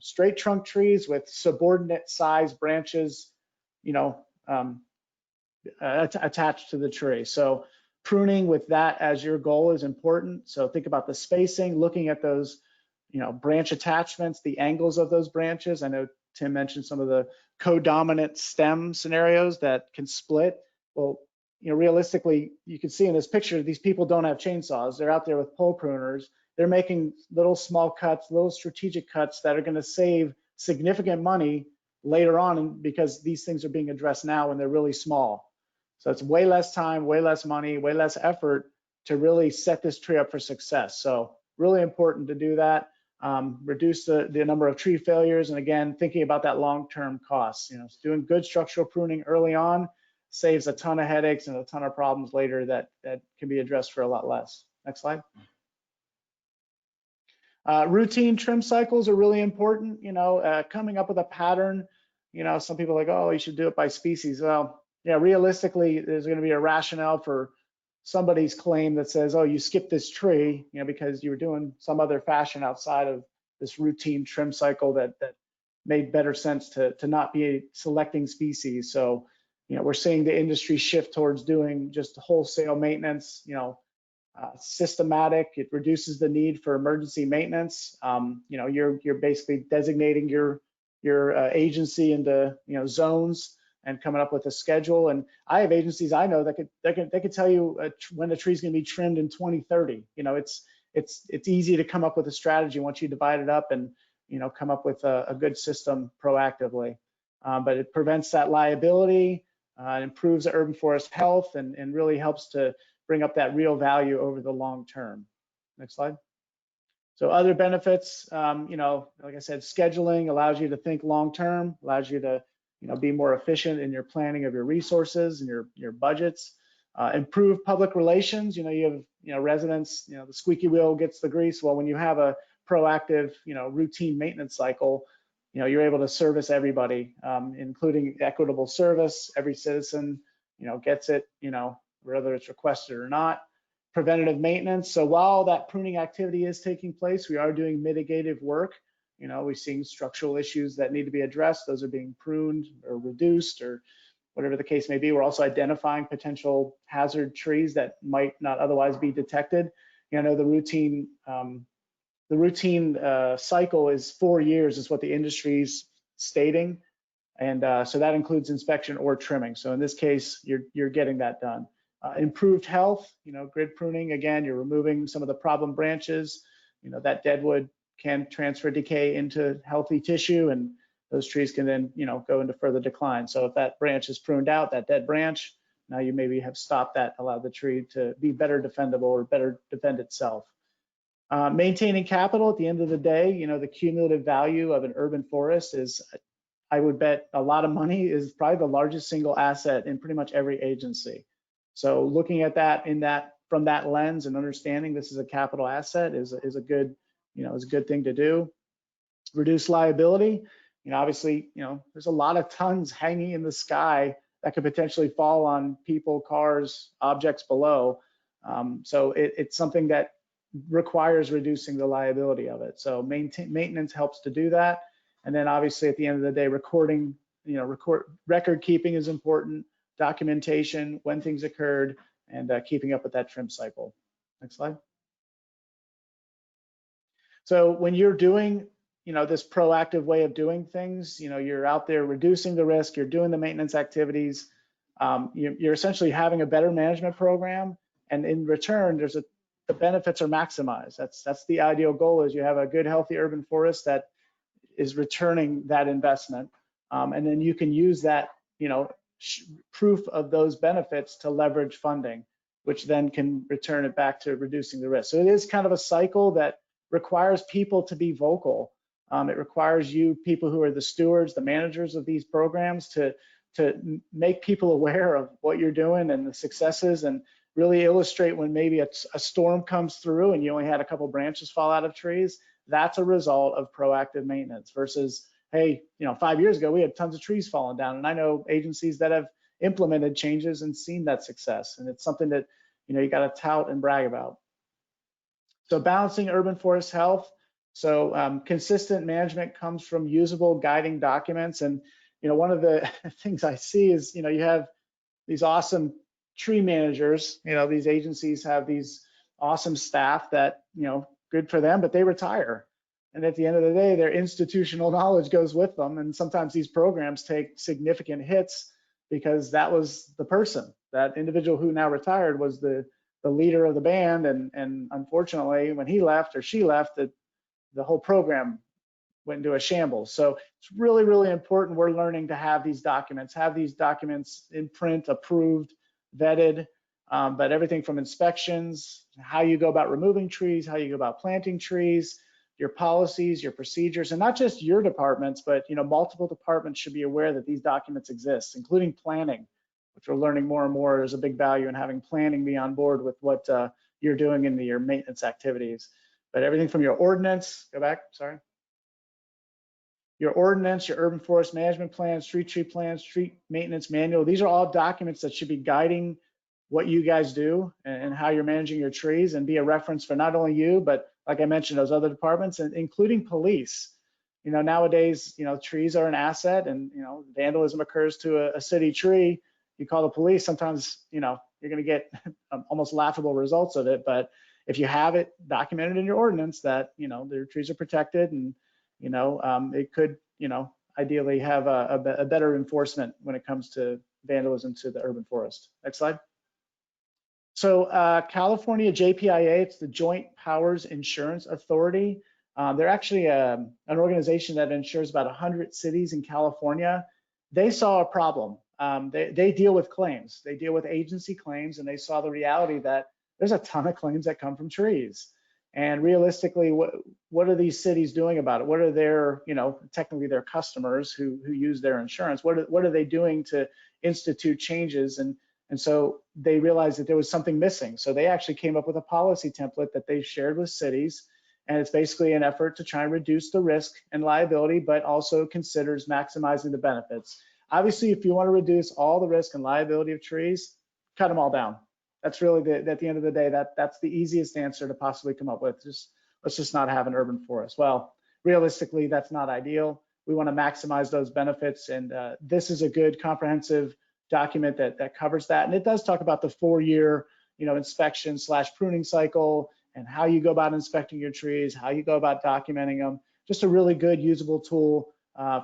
straight trunk trees with subordinate size branches, attached to the tree. So pruning with that as your goal is important. So think about the spacing, looking at those, branch attachments, the angles of those branches. I know Tim mentioned some of the co-dominant stem scenarios that can split. Well, realistically, you can see in this picture, these people don't have chainsaws. They're out there with pole pruners. They're making little small cuts, little strategic cuts that are going to save significant money later on, because these things are being addressed now when they're really small. So it's way less time, way less money, way less effort to really set this tree up for success. So really important to do that. Reduce the number of tree failures, and again, thinking about that long-term costs. Doing good structural pruning early on saves a ton of headaches and a ton of problems later that can be addressed for a lot less. Next slide. Routine trim cycles are really important. Coming up with a pattern. Some people are like, oh, you should do it by species. Well, yeah, realistically, there's going to be a rationale for somebody's claim that says, oh, you skipped this tree, because you were doing some other fashion outside of this routine trim cycle that made better sense to not be selecting species. So, we're seeing the industry shift towards doing just wholesale maintenance, systematic. It reduces the need for emergency maintenance. You're basically designating your agency into, zones and coming up with a schedule. And I have agencies I know that could tell you when a tree is going to be trimmed in 2030. It's easy to come up with a strategy once you divide it up and come up with a good system proactively. But it prevents that liability, improves the urban forest health, and really helps to bring up that real value over the long term. Next slide. So other benefits, like I said, scheduling allows you to think long term, allows you to be more efficient in your planning of your resources and your budgets. Improve public relations. You have residents. The squeaky wheel gets the grease. Well, when you have a proactive, routine maintenance cycle, you're able to service everybody, including equitable service. Every citizen, gets it, whether it's requested or not. Preventative maintenance. So while that pruning activity is taking place, we are doing mitigative work. We're seeing structural issues that need to be addressed. Those are being pruned or reduced or whatever the case may be. We're also identifying potential hazard trees that might not otherwise be detected. The routine cycle is 4 years is what the industry's stating. And so that includes inspection or trimming. So in this case, you're getting that done. Improved health, grid pruning, again, you're removing some of the problem branches. That dead wood can transfer decay into healthy tissue, and those trees can then, go into further decline. So if that branch is pruned out, that dead branch, now you maybe have stopped that, allowed the tree to be better defendable or better defend itself. Maintaining capital, at the end of the day, the cumulative value of an urban forest is, I would bet a lot of money, is probably the largest single asset in pretty much every agency. So looking at that from that lens and understanding this is a capital asset is a good, is a good thing to do. Reduce liability. Obviously, there's a lot of tons hanging in the sky that could potentially fall on people, cars, objects below. So it's something that requires reducing the liability of it. So maintenance helps to do that. And then obviously at the end of the day, recording, record keeping is important. Documentation, when things occurred, and keeping up with that trim cycle. Next slide. So when you're doing, this proactive way of doing things, you're out there reducing the risk, you're doing the maintenance activities, you're essentially having a better management program, and in return, the benefits are maximized. That's the ideal goal, is you have a good, healthy urban forest that is returning that investment, and then you can use that, proof of those benefits to leverage funding, which then can return it back to reducing the risk. So it is kind of a cycle that requires people to be vocal. It requires you, people who are the stewards, the managers of these programs, to make people aware of what you're doing and the successes, and really illustrate when maybe a storm comes through and you only had a couple branches fall out of trees. That's a result of proactive maintenance versus, hey, 5 years ago, we had tons of trees falling down. And I know agencies that have implemented changes and seen that success. And it's something that, you got to tout and brag about. So balancing urban forest health. So consistent management comes from usable guiding documents. And, one of the things I see is, you have these awesome tree managers, these agencies have these awesome staff that, good for them, but they retire. And at the end of the day, their institutional knowledge goes with them. And sometimes these programs take significant hits because that was the person, that individual who now retired was the leader of the band. And unfortunately, when he left or she left, the whole program went into a shambles. So it's really, really important. We're learning to have these documents in print, approved, vetted, but everything from inspections, how you go about removing trees, how you go about planting trees, your policies, your procedures, and not just your departments, but multiple departments should be aware that these documents exist, including planning, which we're learning more and more. There's a big value in having planning be on board with what you're doing in your maintenance activities. But everything from your ordinance, your ordinance, your urban forest management plan, street tree plan, street maintenance manual, these are all documents that should be guiding what you guys do and how you're managing your trees, and be a reference for not only you, but like I mentioned, those other departments, and including police. Nowadays, trees are an asset, and vandalism occurs to a city tree. You call the police, sometimes, you're going to get almost laughable results of it. But if you have it documented in your ordinance that, their trees are protected, and, it could, ideally have a better enforcement when it comes to vandalism to the urban forest. Next slide. So California JPIA, it's the Joint Powers Insurance Authority. They're actually an organization that insures about 100 cities in California. They saw a problem. They deal with claims. They deal with agency claims, and they saw the reality that there's a ton of claims that come from trees. And realistically, what are these cities doing about it? What are their, technically their customers who use their insurance? What are they doing to institute changes? And so they realized that there was something missing. So they actually came up with a policy template that they shared with cities. And it's basically an effort to try and reduce the risk and liability, but also considers maximizing the benefits. Obviously, if you want to reduce all the risk and liability of trees, cut them all down. That's really at the end of the day, that's the easiest answer to possibly come up with. Let's just not have an urban forest. Well, realistically, that's not ideal. We want to maximize those benefits, and this is a good comprehensive document that covers that. And it does talk about the 4-year, inspection / pruning cycle, and how you go about inspecting your trees, how you go about documenting them. Just a really good usable tool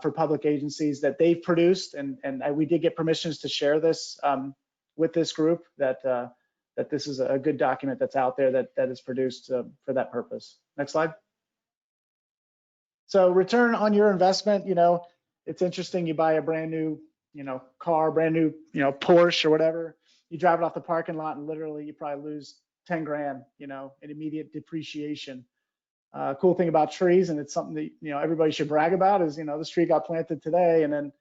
for public agencies that they've produced, and we did get permissions to share this with this group, that this is a good document that's out there that is produced for that purpose. Next slide. So return on your investment, it's interesting. You buy a brand new, car, brand new, Porsche or whatever. You drive it off the parking lot and literally you probably lose 10 grand, in immediate depreciation. Cool thing about trees, and it's something that, everybody should brag about, is, this tree got planted today, and then,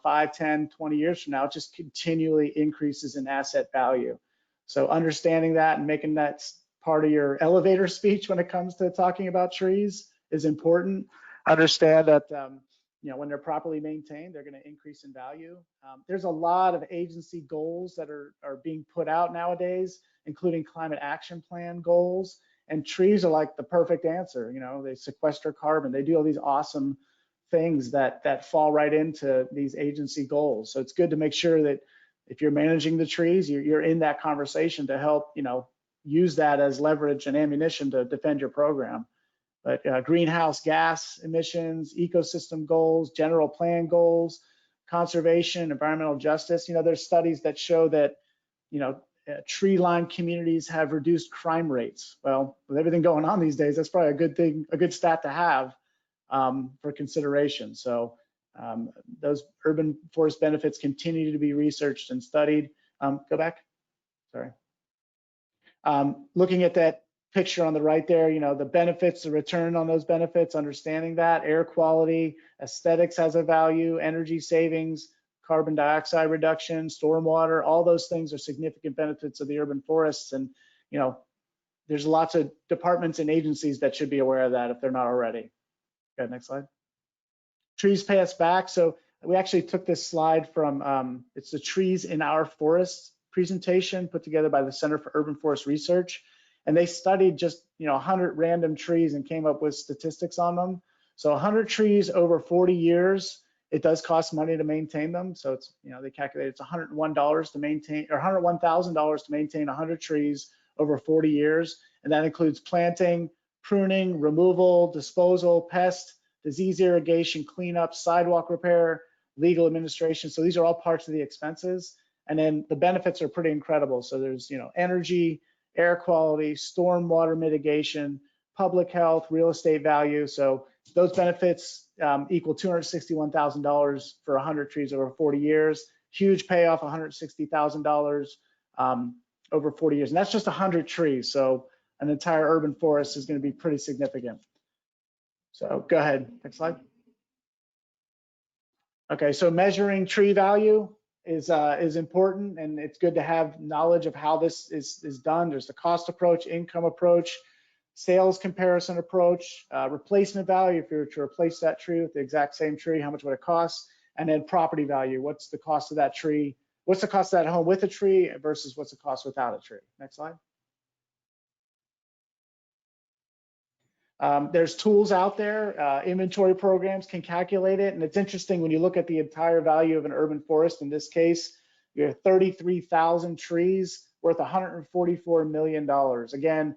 5, 10, 20 years from now, it just continually increases in asset value. So understanding that and making that part of your elevator speech when it comes to talking about trees is important. Understand that, when they're properly maintained, they're going to increase in value. There's a lot of agency goals that are being put out nowadays, including climate action plan goals. And trees are like the perfect answer. They sequester carbon. They do all these awesome things that fall right into these agency goals. So it's good to make sure that if you're managing the trees, you're in that conversation to help, use that as leverage and ammunition to defend your program. But greenhouse gas emissions, ecosystem goals, general plan goals, conservation, environmental justice. There's studies that show that, tree-lined communities have reduced crime rates. Well, with everything going on these days, that's probably a good thing, a good stat to have for consideration. So those urban forest benefits continue to be researched and studied. Go back, sorry. Looking at that picture on the right there, the benefits, the return on those benefits, understanding that, air quality, aesthetics has a value, energy savings, carbon dioxide reduction, stormwater, all those things are significant benefits of the urban forests. And, there's lots of departments and agencies that should be aware of that if they're not already. Okay, next slide. Trees pay us back. So we actually took this slide from, it's the Trees in Our Forests presentation put together by the Center for Urban Forest Research. And they studied just, 100 random trees and came up with statistics on them. So 100 trees over 40 years, it does cost money to maintain them. So it's, they calculate it's $101 to maintain, or $101,000 to maintain 100 trees over 40 years. And that includes planting, pruning, removal, disposal, pest, disease irrigation, cleanup, sidewalk repair, legal administration. So these are all parts of the expenses. And then the benefits are pretty incredible. So there's, energy, air quality, stormwater mitigation, public health, real estate value. So those benefits equal $261,000 for 100 trees over 40 years. Huge payoff, $160,000 over 40 years. And that's just 100 trees. So an entire urban forest is going to be pretty significant. So go ahead, next slide. Okay, so measuring tree value is important, and it's good to have knowledge of how this is done. There's the cost approach, income approach, sales comparison approach, replacement value, if you were to replace that tree with the exact same tree, how much would it cost? And then property value, what's the cost of that tree? What's the cost of that home with a tree versus what's the cost without a tree? Next slide. There's tools out there, inventory programs can calculate it. And it's interesting when you look at the entire value of an urban forest. In this case, you have 33,000 trees worth $144 million. Again,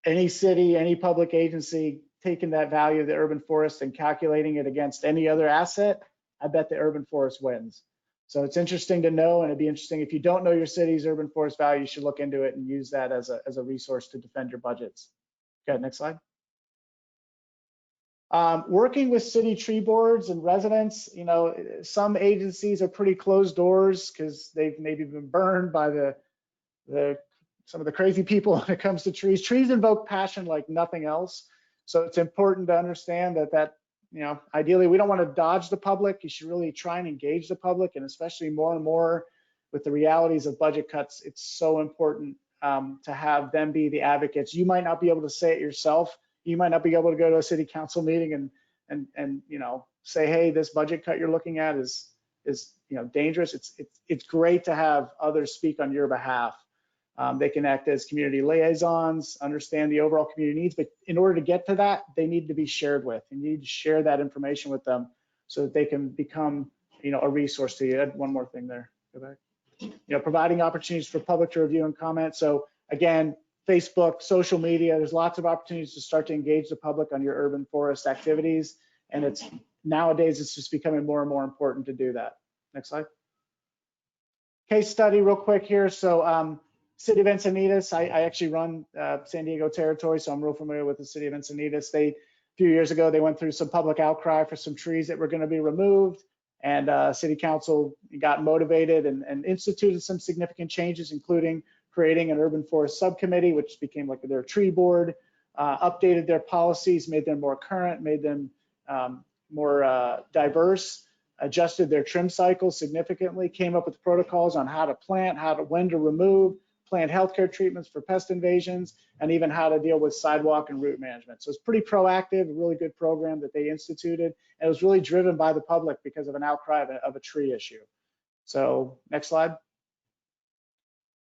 any city, any public agency taking that value of the urban forest and calculating it against any other asset, I bet the urban forest wins. So it's interesting to know, and it'd be interesting if you don't know your city's urban forest value, you should look into it and use that as a resource to defend your budgets. Okay, next slide. Working with city tree boards and residents, some agencies are pretty closed doors because they've maybe been burned by some of the crazy people when it comes to trees. Trees invoke passion like nothing else. So it's important to understand that ideally we don't want to dodge the public. You should really try and engage the public, and especially more and more with the realities of budget cuts, it's so important to have them be the advocates. You might not be able to say it yourself. you might not be able to go to a city council meeting and say, hey, this budget cut you're looking at is dangerous. It's great to have others speak on your behalf. They can act as community liaisons, understand the overall community needs, but in order to get to that, they need to be shared with. You need to share that information with them so that they can become, a resource to you. Add one more thing there. Go back. Providing opportunities for public to review and comment. So again, Facebook, social media, there's lots of opportunities to start to engage the public on your urban forest activities. And nowadays, it's just becoming more and more important to do that. Next slide. Case study real quick here. So City of Encinitas, I actually run San Diego territory, so I'm real familiar with the City of Encinitas. A few years ago, they went through some public outcry for some trees that were going to be removed, and City Council got motivated and instituted some significant changes, including creating an urban forest subcommittee, which became like their tree board, updated their policies, made them more current, made them more diverse, adjusted their trim cycles significantly, came up with protocols on how to plant, when to remove, planned healthcare treatments for pest invasions, and even how to deal with sidewalk and route management. So it's pretty proactive, a really good program that they instituted. And it was really driven by the public because of an outcry of a tree issue. So next slide.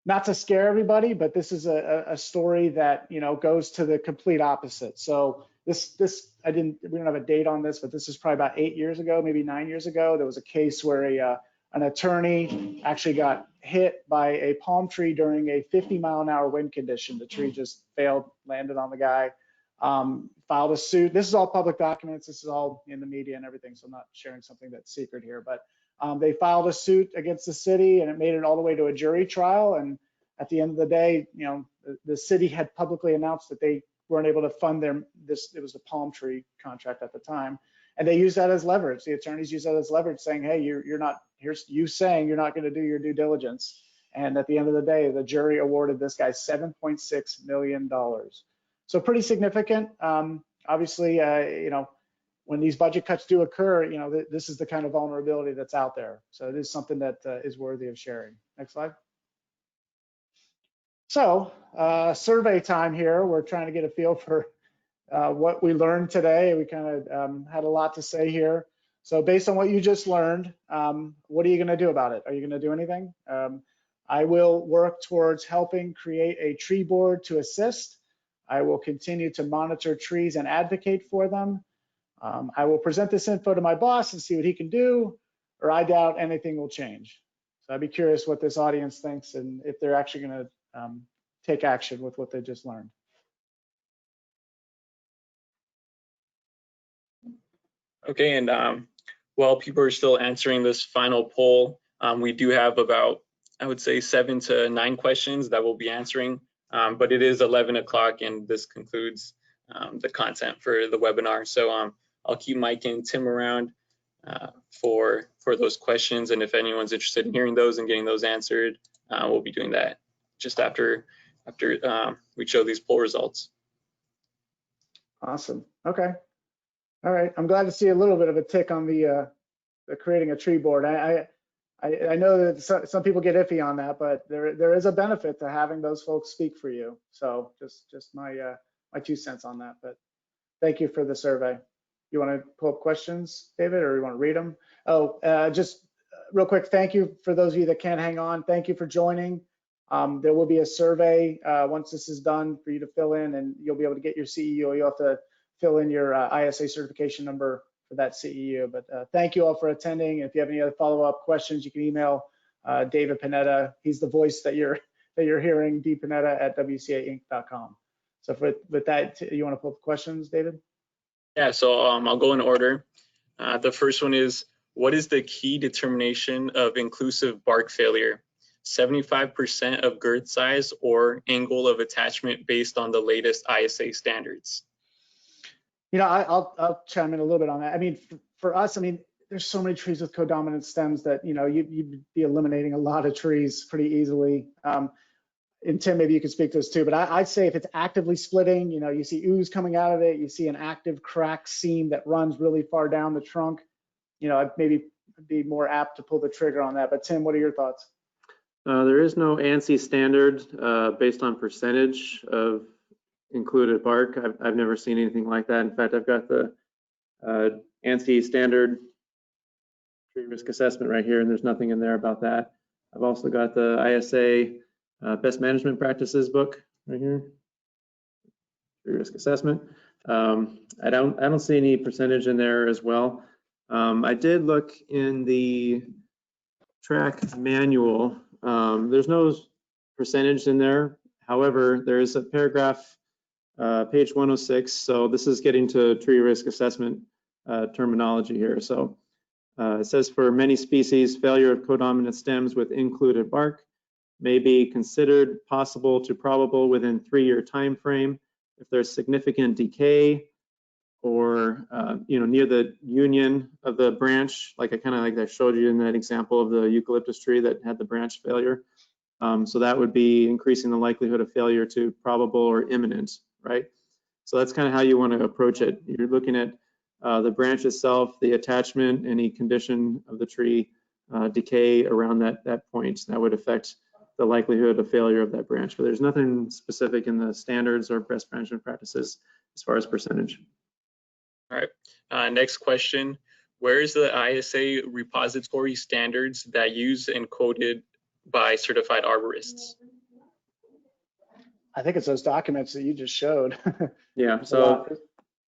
Not to scare everybody, but this is a story that goes to the complete opposite. So we don't have a date on this, but this is probably about 8 years ago, maybe 9 years ago. There was a case where an attorney actually got hit by a palm tree during a 50-mile-an-hour wind condition. The tree just failed, landed on the guy, filed a suit. This is all public documents. This is all in the media and everything, so I'm not sharing something that's secret here. But they filed a suit against the city, and it made it all the way to a jury trial. And at the end of the day, the city had publicly announced that they weren't able to fund it was a palm tree contract at the time. And they used that as leverage. The attorneys used that as leverage, saying, hey, here's you saying you're not going to do your due diligence. And at the end of the day, the jury awarded this guy $7.6 million. So pretty significant. Obviously, when these budget cuts do occur, this is the kind of vulnerability that's out there. So it is something that is worthy of sharing. Next slide. So survey time here. We're trying to get a feel for what we learned today. We kind of had a lot to say here. So based on what you just learned, what are you going to do about it? Are you going to do anything? I will work towards helping create a tree board to assist. I will continue to monitor trees and advocate for them. I will present this info to my boss and see what he can do, or I doubt anything will change. So I'd be curious what this audience thinks and if they're actually going to take action with what they just learned.
Okay, and while people are still answering this final poll, we do have about, I would say, 7 to 9 questions that we'll be answering, but it is 11 o'clock and this concludes the content for the webinar. So I'll keep Mike and Tim around for those questions, and if anyone's interested in hearing those and getting those answered, we'll be doing that just after we show these poll results.
Awesome. Okay. All right. I'm glad to see a little bit of a tick on the creating a tree board. I know that some people get iffy on that, but there is a benefit to having those folks speak for you. So just my 2 cents on that. But thank you for the survey. You want to pull up questions, David, or you want to read them? Oh, just real quick. Thank you for those of you that can't hang on. Thank you for joining. There will be a survey once this is done for you to fill in, and you'll be able to get your CEU. You'll have to fill in your ISA certification number for that CEU. But thank you all for attending. If you have any other follow-up questions, you can email David Panetta. He's the voice that you're hearing, dpanetta@wcainc.com. So with that, you want to pull up questions, David?
Yeah, so I'll go in order. The first one is, what is the key determination of inclusive bark failure? 75% of girth size or angle of attachment based on the latest ISA standards?
I'll chime in a little bit on that. I mean, for us, there's so many trees with codominant stems that, you'd be eliminating a lot of trees pretty easily. And Tim, maybe you could speak to this too, but I'd say if it's actively splitting, you see ooze coming out of it, you see an active crack seam that runs really far down the trunk, I'd maybe be more apt to pull the trigger on that. But Tim, what are your thoughts?
There is no ANSI standard based on percentage of included bark. I've never seen anything like that. In fact, I've got the ANSI standard tree risk assessment right here, and there's nothing in there about that. I've also got the ISA best management practices book right here, tree risk assessment. I don't see any percentage in there as well. I did look in the track manual. There's no percentage in there. However, there's a paragraph, page 106. So this is getting to tree risk assessment terminology here. So it says for many species, failure of codominant stems with included bark may be considered possible to probable within 3-year time frame if there's significant decay or near the union of the branch, like I showed you in that example of the eucalyptus tree that had the branch failure. So that would be increasing the likelihood of failure to probable or imminent, right? So that's kind of how you want to approach it. You're looking at the branch itself, the attachment, any condition of the tree, decay around that point. That would affect the likelihood of failure of that branch. But there's nothing specific in the standards or best management practices as far as percentage.
All right, next question. Where is the ISA repository standards that used and coded by certified arborists?
I think it's those documents that you just showed.
Yeah, so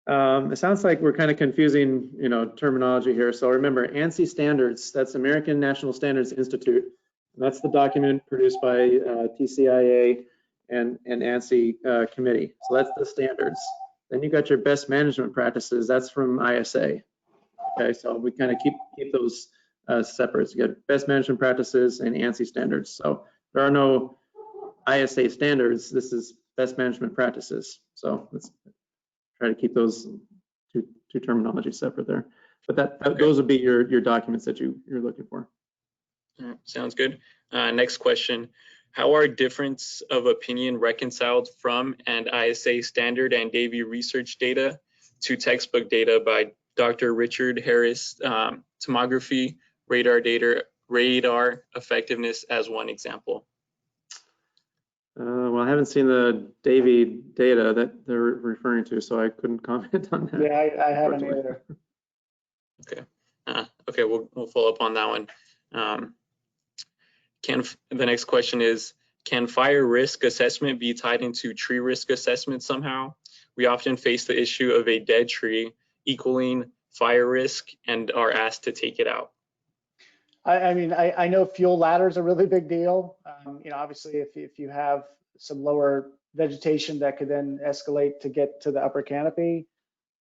it sounds like we're kind of confusing, terminology here. So remember, ANSI standards, that's American National Standards Institute. And that's the document produced by TCIA and ANSI committee. So that's the standards. Then you got your best management practices. That's from ISA. Okay, so we kind of keep those separate. You got best management practices and ANSI standards. So there are no ISA standards. This is best management practices. So let's try to keep those two terminologies separate there. But
Okay.
Those would be your documents that you're looking for.
All right, sounds good. Next question. How are difference of opinion reconciled from and ISA standard and Davy research data to textbook data by Dr. Richard Harris, tomography, radar effectiveness as one example?
Well, I haven't seen the Davy data that they're referring to, so I couldn't comment on that.
Yeah, I haven't either.
Okay. Okay, we'll follow up on that one. The next question is, can fire risk assessment be tied into tree risk assessment somehow? We often face the issue of a dead tree equaling fire risk and are asked to take it out.
I mean, I know fuel ladder is a really big deal. Obviously, if you have some lower vegetation that could then escalate to get to the upper canopy,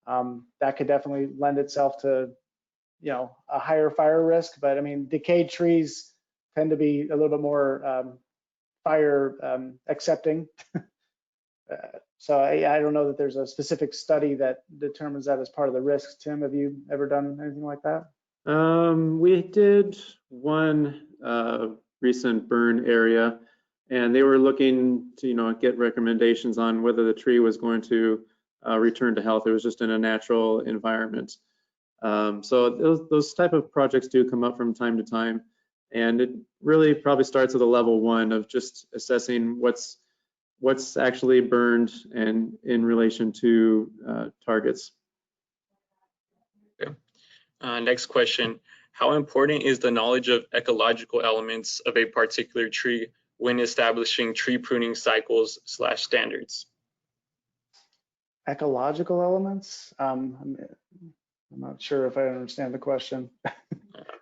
that could definitely lend itself to, a higher fire risk. But I mean, decayed trees tend to be a little bit more fire accepting. So I don't know that there's a specific study that determines that as part of the risk. Tim, have you ever done anything like that?
We did one recent burn area, and they were looking to get recommendations on whether the tree was going to return to health. It was just in a natural environment. So those type of projects do come up from time to time, and it really probably starts at a level 1 of just assessing what's actually burned and in relation to targets.
Okay. Next question. How important is the knowledge of ecological elements of a particular tree when establishing tree pruning cycles / standards?
Ecological elements? I'm not sure if I understand the question. Can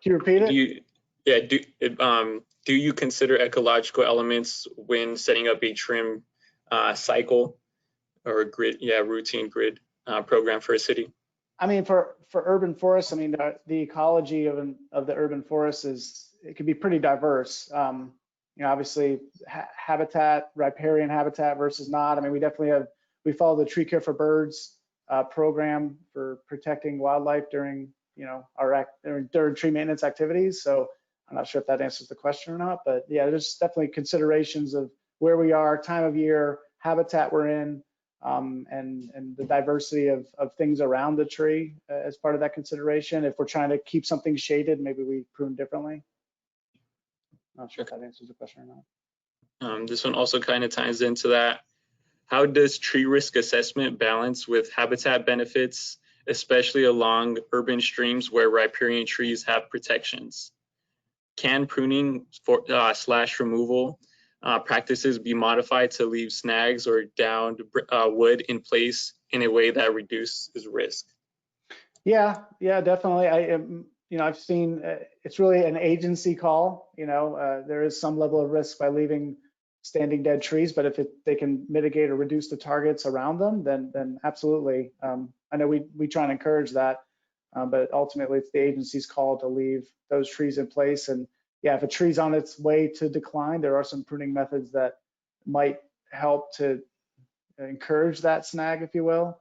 you repeat it?
Do you consider ecological elements when setting up a trim cycle or a grid, routine grid program for a city?
I mean, for urban forests, I mean, the ecology of the urban forest it can be pretty diverse. Obviously, habitat, riparian habitat versus not. I mean, we follow the Tree Care for Birds program for protecting wildlife during, during tree maintenance activities. So I'm not sure if that answers the question or not, but yeah, there's definitely considerations of where we are, time of year, habitat we're in, and the diversity of things around the tree as part of that consideration. If we're trying to keep something shaded, maybe we prune differently. Not sure if that answers the question or not.
This one also kind of ties into that. How does tree risk assessment balance with habitat benefits, especially along urban streams where riparian trees have protections? Can pruning slash removal practices be modified to leave snags or downed wood in place in a way that reduces risk?
Yeah, definitely. I've seen it's really an agency call. There is some level of risk by leaving standing dead trees, but if they can mitigate or reduce the targets around them, then absolutely. I know we try and encourage that, but ultimately it's the agency's call to leave those trees in place. And yeah, if a tree's on its way to decline, there are some pruning methods that might help to encourage that snag, if you will.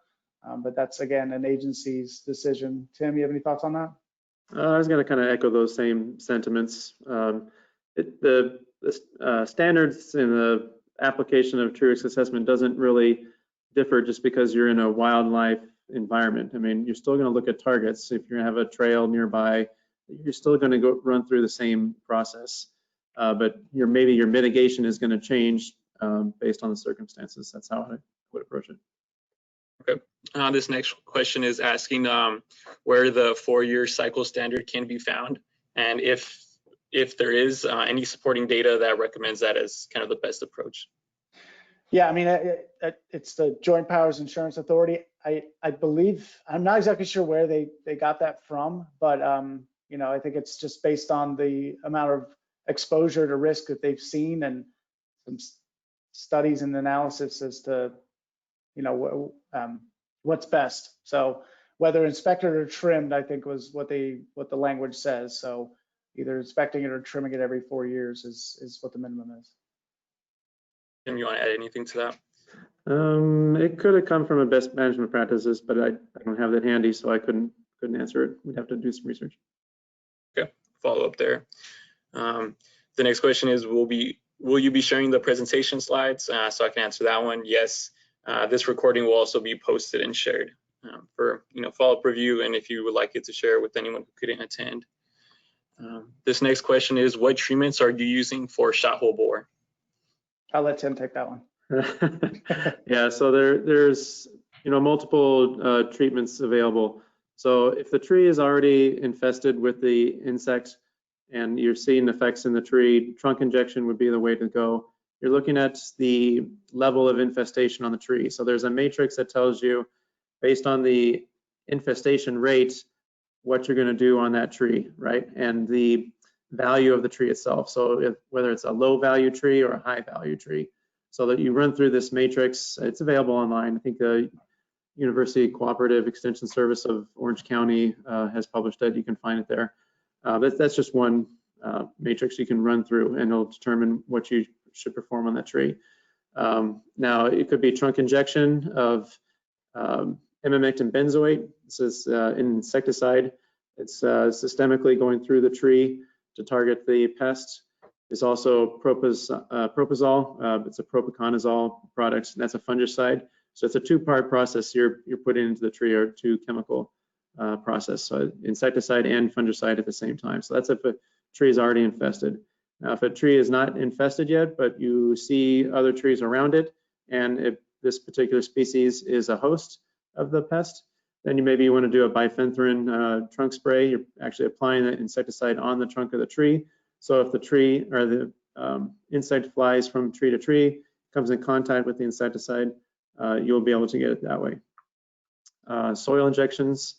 But that's, again, an agency's decision. Tim, you have any thoughts on that?
I was going to kind of echo those same sentiments. The standards in the application of tree risk assessment doesn't really differ just because you're in a wildlife environment. I mean, you're still going to look at targets. If you're going to have a trail nearby, you're still going to go run through the same process. But maybe your mitigation is going to change based on the circumstances. That's how I would approach it.
Okay. This next question is asking where the 4-year cycle standard can be found, and if there is any supporting data that recommends that as kind of the best approach.
Yeah, I mean, it's the Joint Powers Insurance Authority. I believe, I'm not exactly sure where they got that from, but I think it's just based on the amount of exposure to risk that they've seen and some studies and analysis as to what's best. So whether inspected or trimmed, I think was what the language says. So either inspecting it or trimming it every 4 years is what the minimum is.
Tim, you want to add anything to that?
It could have come from a best management practices, but I don't have that handy, so I couldn't answer it. We'd have to do some research.
Okay, follow up there. The next question is, will you be sharing the presentation slides? So I can answer that one. Yes. This recording will also be posted and shared for follow-up review, and if you would like it to share with anyone who couldn't attend. This next question is, what treatments are you using for shot hole bore?
I'll let Tim take that one.
Yeah, so there's multiple treatments available. So if the tree is already infested with the insect and you're seeing effects in the tree, trunk injection would be the way to go. You're looking at the level of infestation on the tree. So there's a matrix that tells you, based on the infestation rate, what you're going to do on that tree, right? And the value of the tree itself. So whether it's a low value tree or a high value tree. So that you run through this matrix. It's available online. I think the University Cooperative Extension Service of Orange County has published it. You can find it there. That's just one matrix you can run through, and it'll determine what you should perform on that tree. Now, it could be trunk injection of imimectin benzoate. This is an insecticide. It's systemically going through the tree to target the pest. There's also propozole. It's a propiconazole product, and that's a fungicide. So it's a two-part process you're putting into the tree, or two-chemical process, so insecticide and fungicide at the same time. So that's if a tree is already infested. Now, if a tree is not infested yet, but you see other trees around it, and if this particular species is a host of the pest, then you maybe want to do a bifenthrin trunk spray. You're actually applying the insecticide on the trunk of the tree. So if the tree or the insect flies from tree to tree, comes in contact with the insecticide, you'll be able to get it that way. Soil injections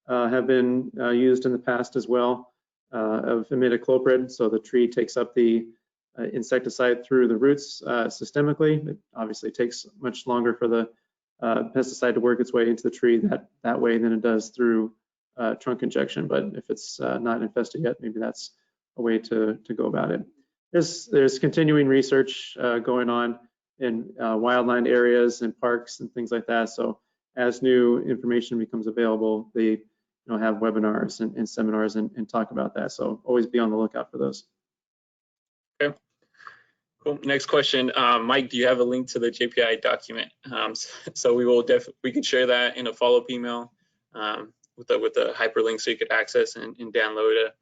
have been used in the past as well of imidacloprid. So the tree takes up the insecticide through the roots systemically. It obviously takes much longer for the pesticide to work its way into the tree that way than it does through trunk injection. But if it's not infested yet, maybe that's a way to go about it. There's continuing research going on in wildland areas and parks and things like that. So as new information becomes available, they have webinars and seminars and talk about that. So always be on the lookout for those.
Okay. Cool. Next question, Mike. Do you have a link to the JPI document? So we could share that in a follow-up email with the hyperlink, so you could access and download it.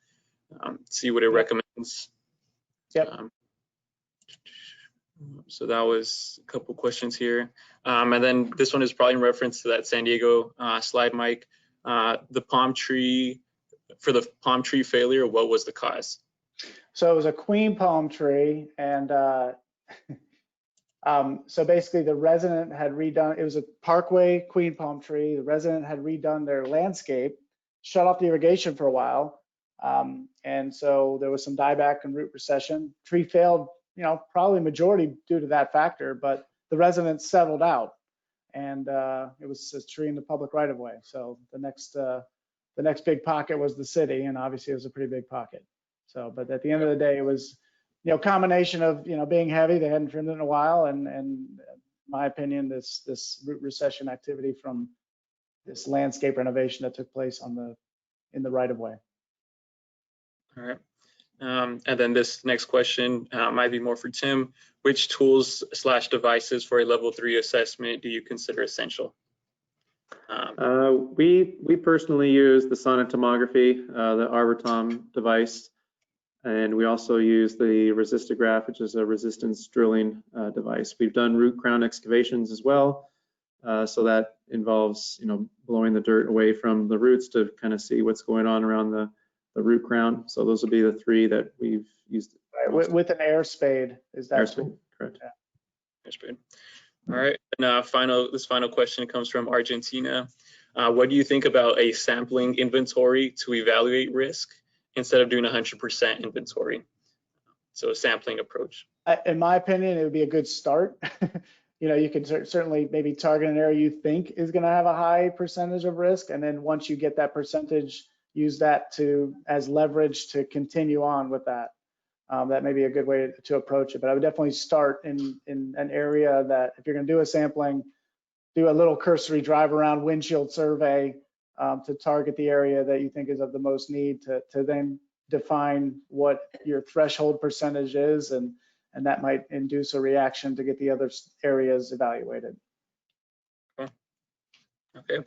See what it recommends.
Yep.
So that was a couple questions here. And then this one is probably in reference to that San Diego slide, Mike. The palm tree, for the palm tree failure, what was the cause?
So it was a queen palm tree, and so basically the resident had redone, it was a Parkway queen palm tree. The resident had redone their landscape, shut off the irrigation for a while. And so there was some dieback and root recession. Tree failed, probably majority due to that factor, but the residents settled out, and it was a tree in the public right of way. So the next big pocket was the city, and obviously it was a pretty big pocket. So, but at the end of the day, it was, combination of, being heavy, they hadn't trimmed it in a while, and in my opinion, this root recession activity from this landscape renovation that took place in the right of way.
All right. And then this next question might be more for Tim. Which tools / devices for a level 3 assessment do you consider essential?
We personally use the sonic tomography, the Arbortom device, and we also use the resistograph, which is a resistance drilling device. We've done root crown excavations as well, so that involves, blowing the dirt away from the roots to kind of see what's going on around the root crown. So those would be the three that we've used.
Right, with an air spade, is that
air spade, correct?
Yeah.
Air spade. All right. And this final question comes from Argentina. What do you think about a sampling inventory to evaluate risk instead of doing 100% inventory? So a sampling approach.
In my opinion, it would be a good start. You could certainly maybe target an area you think is going to have a high percentage of risk, and then once you get that percentage, use that as leverage to continue on with that. That may be a good way to approach it, but I would definitely start in an area that, if you're going to do a sampling, do a little cursory drive around windshield survey to target the area that you think is of the most need, to then define what your threshold percentage is, and that might induce a reaction to get the other areas evaluated.
Okay.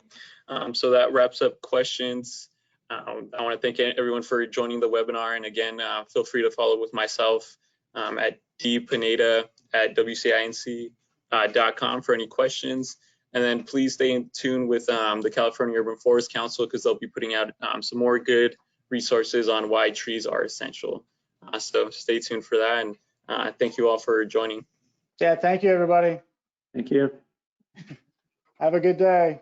So that wraps up questions. I want to thank everyone for joining the webinar. And again, feel free to follow with myself at dpineda@wcinc.com for any questions. And then please stay in tune with the California Urban Forest Council, because they'll be putting out some more good resources on why trees are essential. So stay tuned for that. And thank you all for joining.
Yeah, thank you, everybody.
Thank you.
Have a good day.